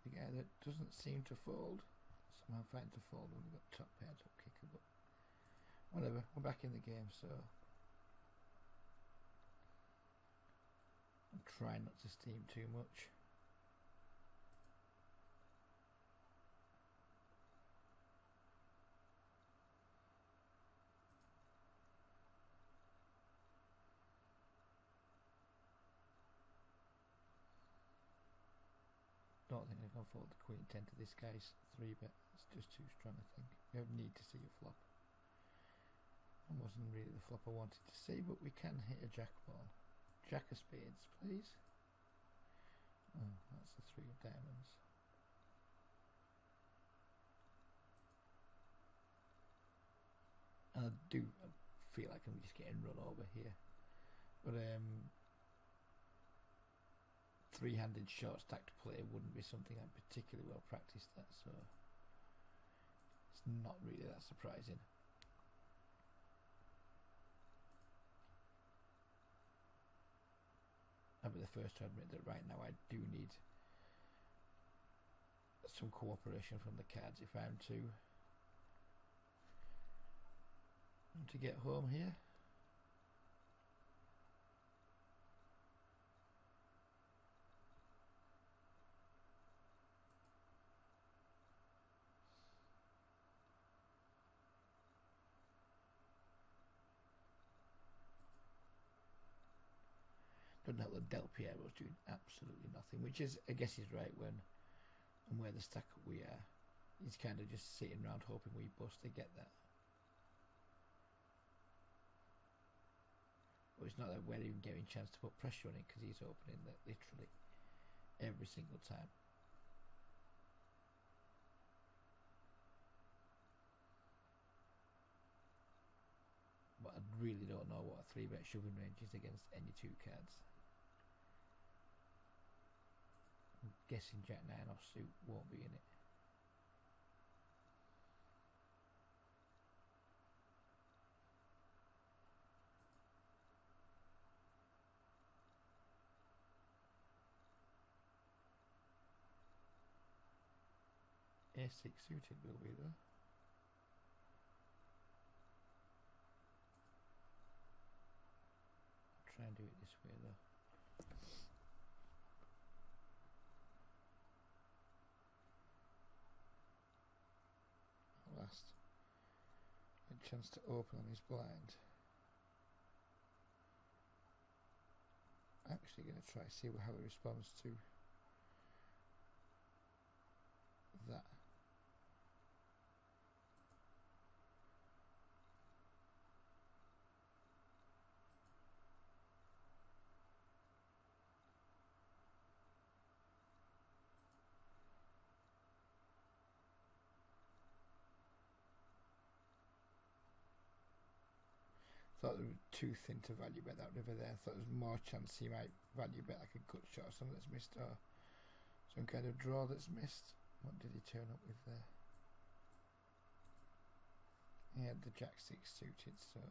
The guy that doesn't seem to fold somehow finds to fold when we've got top pair, top kicker, but whatever, we're back in the game, so I'm trying not to steam too much. Don't think I can fold the queen 10 to this guy's 3-bet. It's just too strong, I think. We don't need to see a flop. It wasn't really the flop I wanted to see, but we can hit a jack ball. Jack of spades, please. Oh, that's the 3 of diamonds. And I do feel like I'm just getting run over here. But three-handed short stacked play wouldn't be something I'm particularly well practiced at, so it's not really that surprising. I'll be the first to admit that right now I do need some cooperation from the cards if I'm to get home here. Doesn't help that Del Piero's doing absolutely nothing, which is, I guess he's right when and where the stack up we are. He's kind of just sitting around hoping we bust to get that. But it's not that we're even getting a chance to put pressure on it because he's opening that literally every single time. But I really don't know what a 3-bet shoving range is against any 2 cards. I'm guessing Jack 9 offsuit won't be in it. A6 suited will be though. Try and do it this way though. Last a chance to open on his blind. Actually going to try to see how it responds to that. Thought there was too thin to value bet that river there. Thought there was more chance he might value bet like a gut shot or something that's missed, or some kind of draw that's missed. What did he turn up with there? He had the Jack 6 suited, so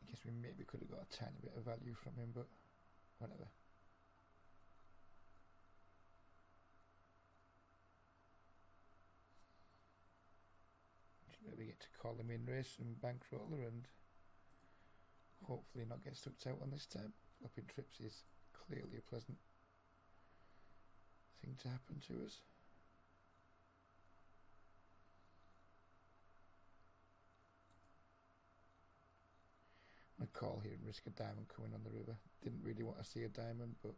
I guess we maybe could have got a tiny bit of value from him, but whatever. Maybe get to call him in race and bankroller and hopefully not get stuck out on this time. Flopping trips is clearly a pleasant thing to happen to us. I'm going to call here and risk a diamond coming on the river. Didn't really want to see a diamond, but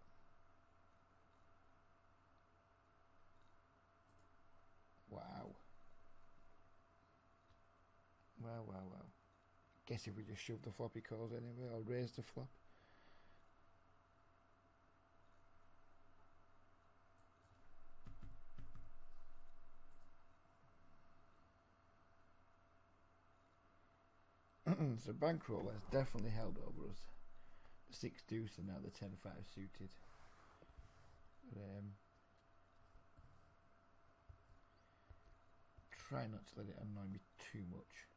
wow. Well. Guess if we just shove the floppy calls anyway, I'll raise the flop. So bankroll has definitely held over us. The 6 deuce and now the 10-5 suited. But, try not to let it annoy me too much.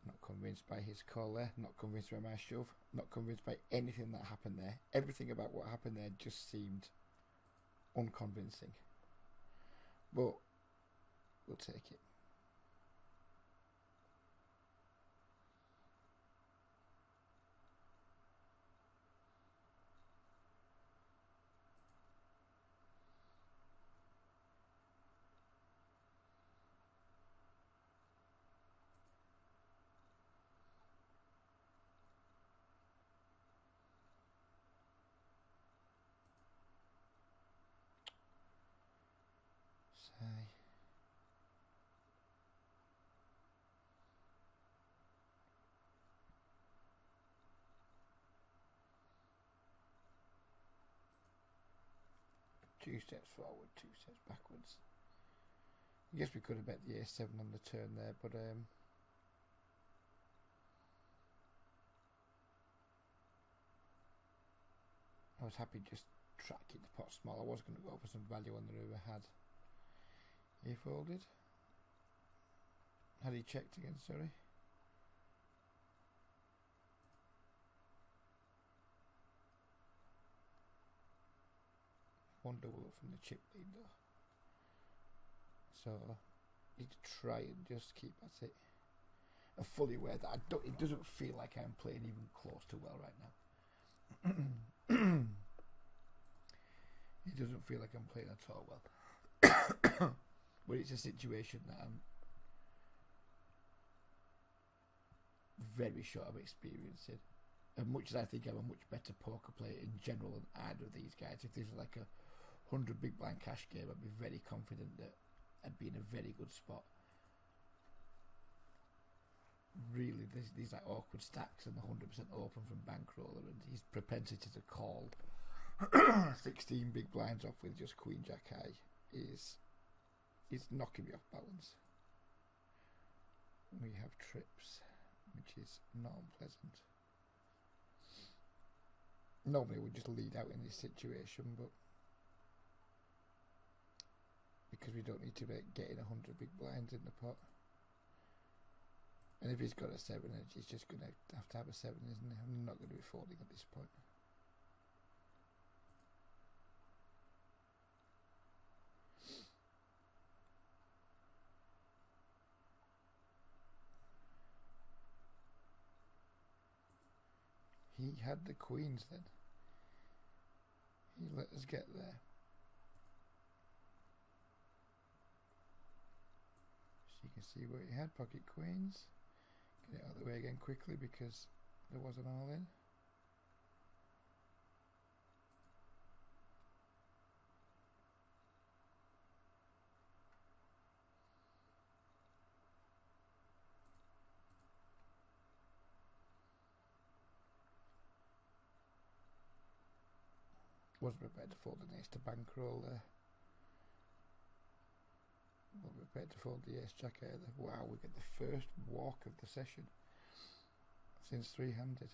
Not convinced by his call there, not convinced by my shove, not convinced by anything that happened there. Everything about what happened there just seemed unconvincing. But we'll take it. Sigh. Two steps forward, 2 steps backwards. I guess we could have bet the A7 on the turn there, but I was happy just try to keep the pot small. I was going to go for some value on the river had he folded. Had he checked again, sorry. One double up from the chip lead though. So need to try and just keep at it. I'm fully aware that it doesn't feel like I'm playing even close to well right now. It doesn't feel like I'm playing at all well. But it's a situation that I'm very short of experience in. As much as I think I'm a much better poker player in general than either of these guys, if this was like a 100 big blind cash game, I'd be very confident that I'd be in a very good spot. Really, these like awkward stacks and the 100% open from bankroller and his propensity to call 16 big blinds off with just Queen Jack high is knocking me off balance. We have trips, which is not unpleasant. Normally we just lead out in this situation, but because we don't need to be getting 100 big blinds in the pot. And if he's got a 7, he's just going to have a 7, isn't he? I'm not going to be folding at this point. He had the queens then. He let us get there. So you can see where he had pocket queens. Get it out of the way again quickly because there was an all in. Wasn't prepared to fold an ace to bankroll there. Wasn't prepared to fold the ace jack either. Wow, we get the first walk of the session since 3-handed.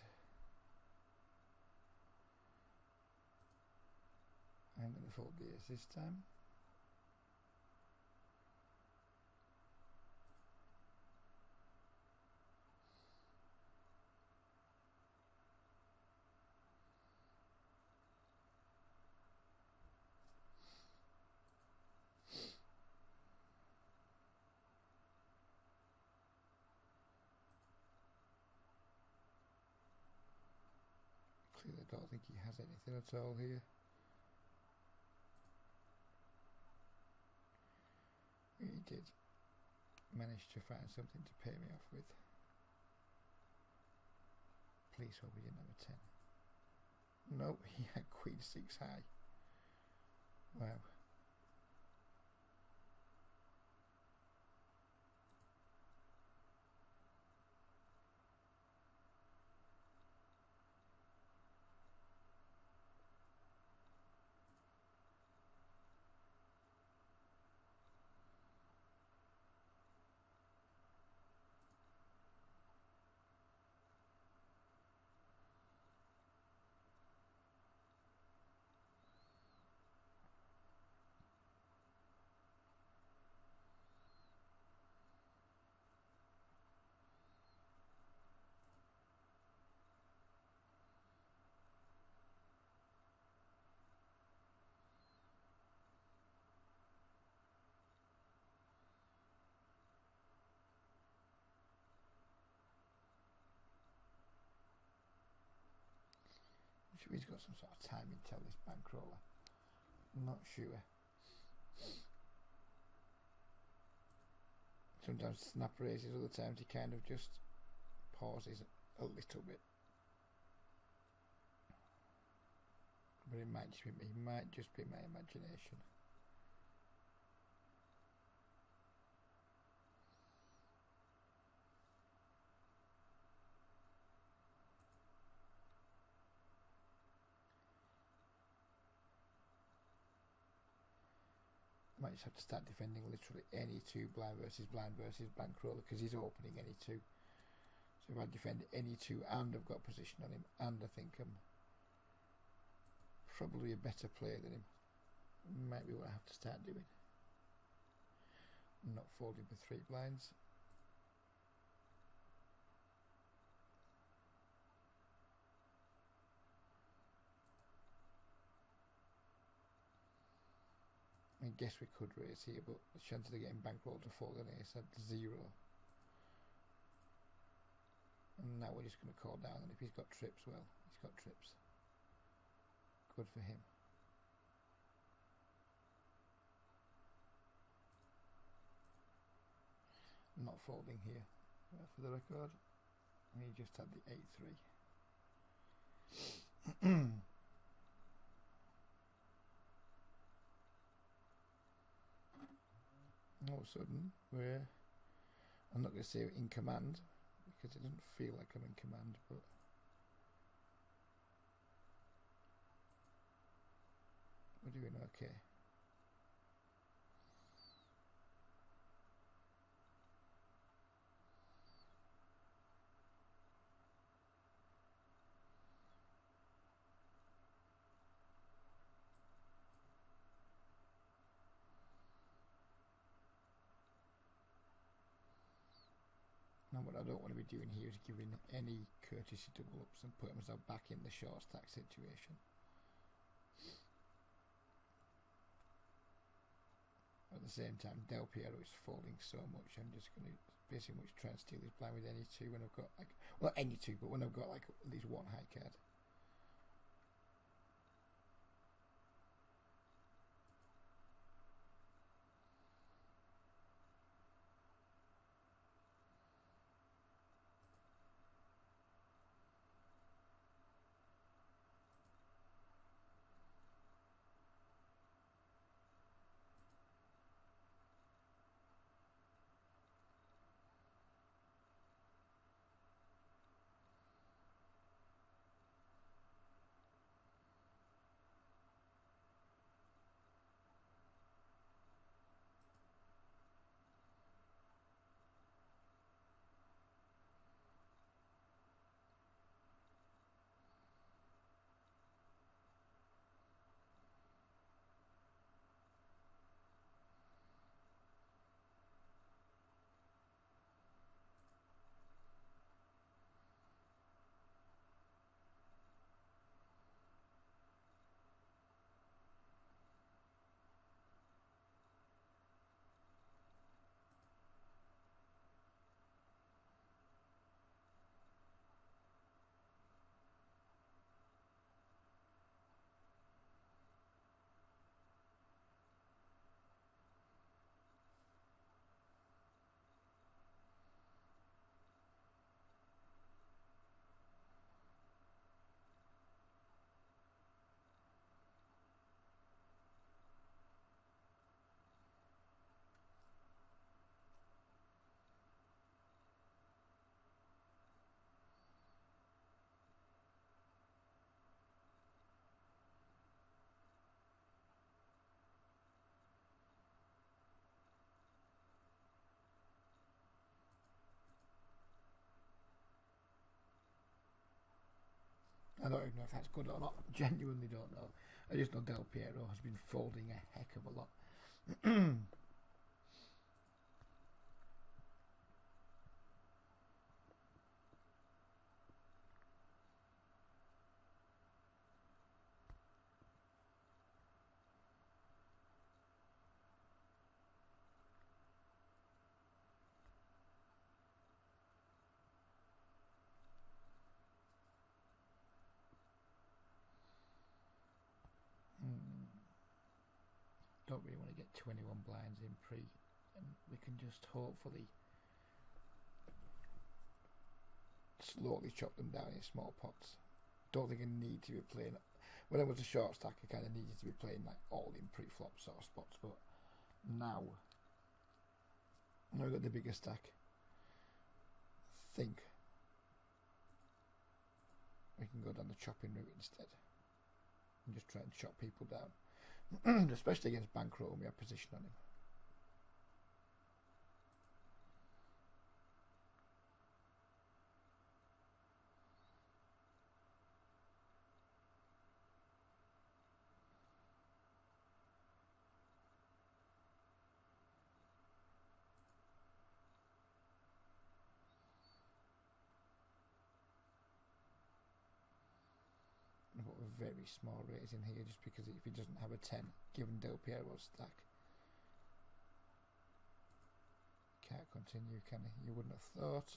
I'm going to fold the ace this time. Clearly, I don't think he has anything at all here. He did manage to find something to pay me off with. Please hope he didn't have a 10. No, he had Queen 6 high. Wow. I'm sure he's got some sort of timing tell this bankroller. I'm not sure. Sometimes snap raises, other times he kind of just pauses a little bit. But it might just be my imagination. I might just have to start defending literally any 2 blind versus bankroller because he's opening any 2. So if I defend any 2 and I've got position on him and I think I'm probably a better player than him. Might be what I have to start doing. I'm not folding with 3 blinds. I guess we could raise here, but the chances of getting bankrolled to fold an ace at 0. And now we're just going to call down, and if he's got trips, well, he's got trips. Good for him. I'm not folding here, for the record. And he just had the 8-3. All of a sudden, I'm not going to say in command, because it doesn't feel like I'm in command, but we're doing okay. Now what I don't want to be doing here is giving any courtesy double ups and putting myself back in the short stack situation. At the same time, Del Piero is folding so much, I'm just going to basically much try and steal his blind with any 2 when I've got like, well, any 2, but when I've got like at least 1 high card. I don't even know if that's good or not. Genuinely don't know. I just know Del Piero has been folding a heck of a lot. Don't really want to get 21 blinds in pre, and we can just hopefully slowly chop them down in small pots. Don't think I need to be playing. When I was a short stack, I kind of needed to be playing like all in pre-flop sort of spots, but now I've got the bigger stack. I think we can go down the chopping route instead and just try and chop people down. Especially against bankroll, we have position on him. very small raise in here just because if he doesn't have a 10, given Del Piero's stack. Can't continue, can he? You wouldn't have thought.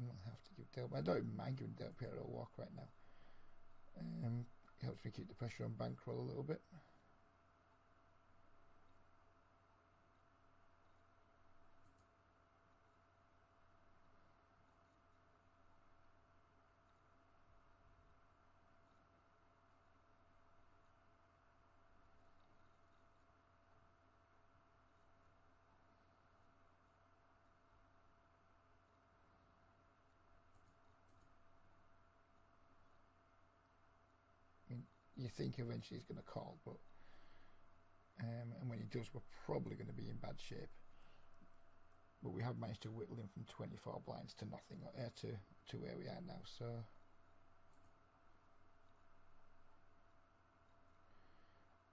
I'll have to give Del. I don't even mind giving Del Piero a walk right now. It helps me keep the pressure on bankroll a little bit. You think eventually he's going to call, but and when he does, we're probably going to be in bad shape. But we have managed to whittle him from 24 blinds to nothing, to where we are now. So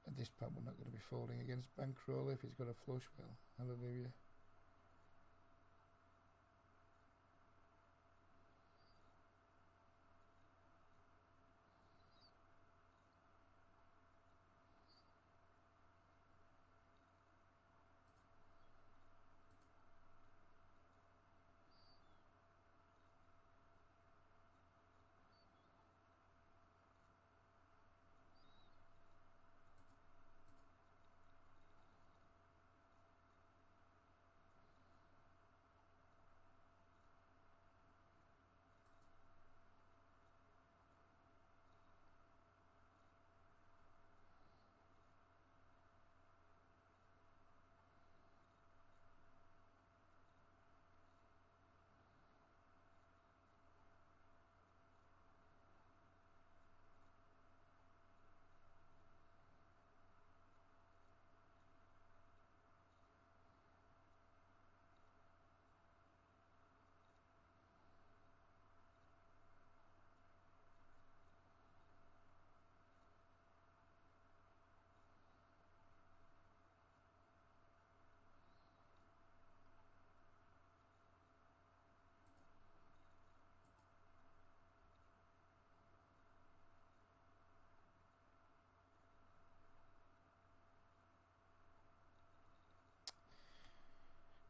at this point, we're not going to be folding against bankroll if he's got a flush. Well, hallelujah.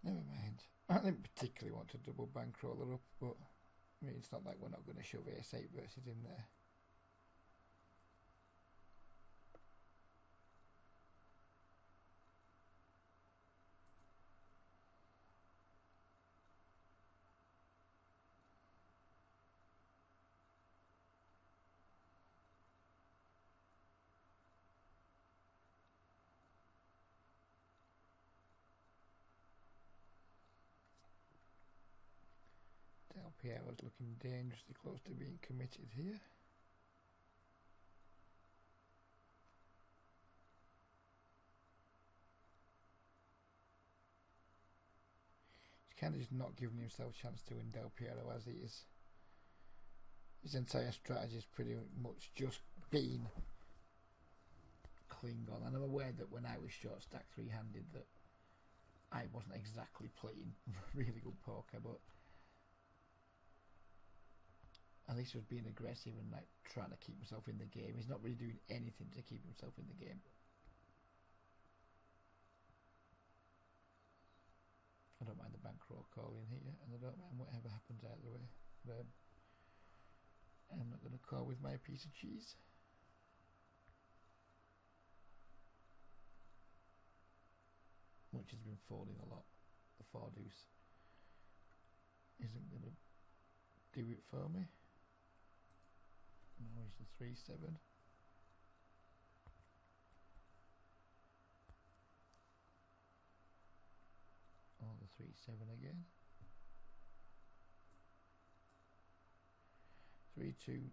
Never mind. I didn't particularly want to double bankroller up, but I mean, it's not like we're not going to shove ace-8 versus in there. Del Piero's looking dangerously close to being committed here. He's kind of just not giving himself a chance to win Del Piero as he is. His entire strategy has pretty much just been cling on. And I'm aware that when I was short stack three-handed that I wasn't exactly playing really good poker, but at least he was being aggressive and like trying to keep himself in the game. He's not really doing anything to keep himself in the game. I don't mind the bankroll call in here, and I don't mind whatever happens either way. But I'm not going to call with my piece of cheese. Which has been folding a lot. The 4 deuce isn't going to do it for me. Now it's the 3-7. Or the 3-7 again. 3-2,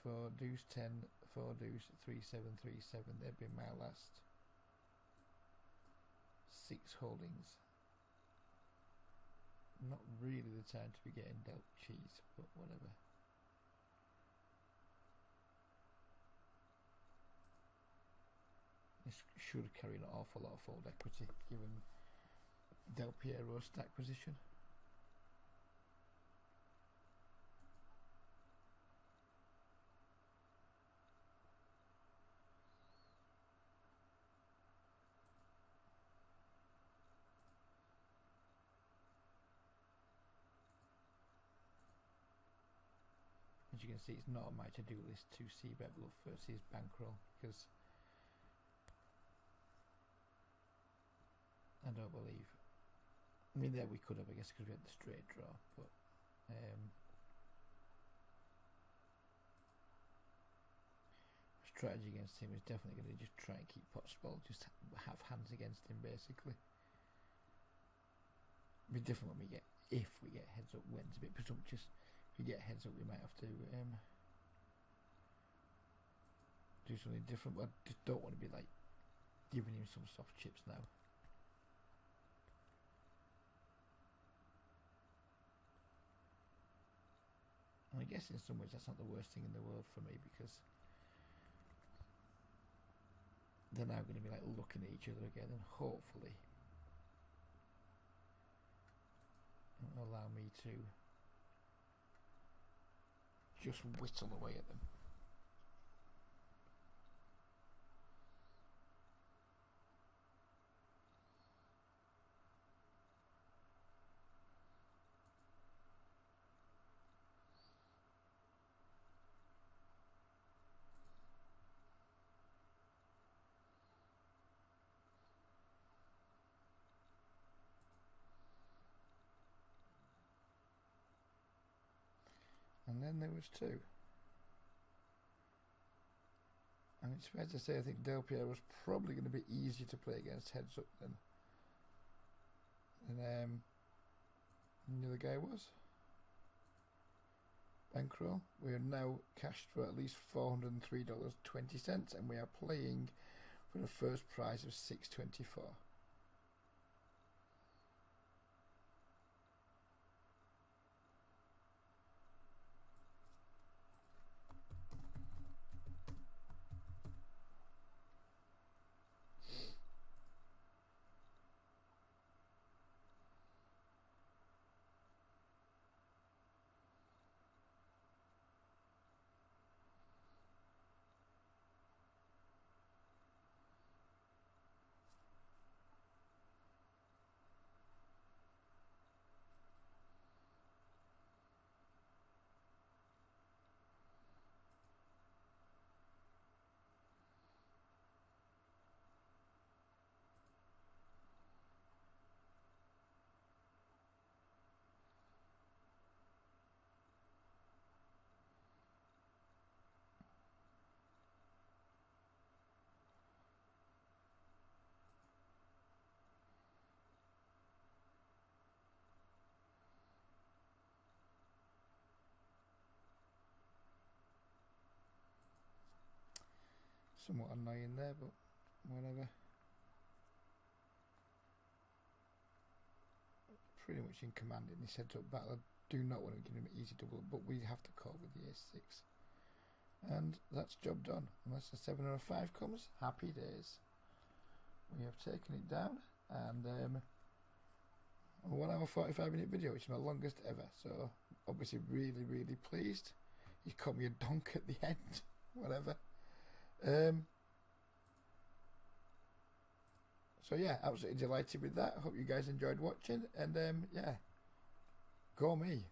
6-4, deuce 10, 4 deuce, 3-7, 3-7. They've been my last 6 holdings. Not really the time to be getting dealt cheese, but whatever. This should carry an awful lot of fold equity given Del Piero's stack position. as you can see, it's not on my to-do list to see bet bluff versus bankroll, because I don't believe. I mean, there we could have, I guess, because we had the straight draw, but strategy against him is definitely going to just try and keep Pottsball, just have hands against him, basically. It'll be different when we get, if we get heads up wins, a bit presumptuous. If we get heads up, we might have to do something different, but I just don't want to be like giving him some soft chips now. And I guess in some ways that's not the worst thing in the world for me, because they're now going to be like looking at each other again, and hopefully it'll allow me to just whittle away at them. And then there was two. And it's fair to say I think Del Piero was probably going to be easier to play against heads up than the other guy was. Bankroll. We are now cashed for at least $403.20, and we are playing for the first prize of $6.24. Somewhat annoying there, but whatever. Pretty much in command in this heads up battle. I do not want to give him an easy double, but we have to call with the ace 6. And that's job done. Unless a 7 or a 5 comes, happy days. We have taken it down, and a 1 hour 45-minute video, which is my longest ever. So obviously really, really pleased. He caught me a donk at the end, whatever. So yeah, absolutely delighted with that. Hope you guys enjoyed watching, and yeah, go me.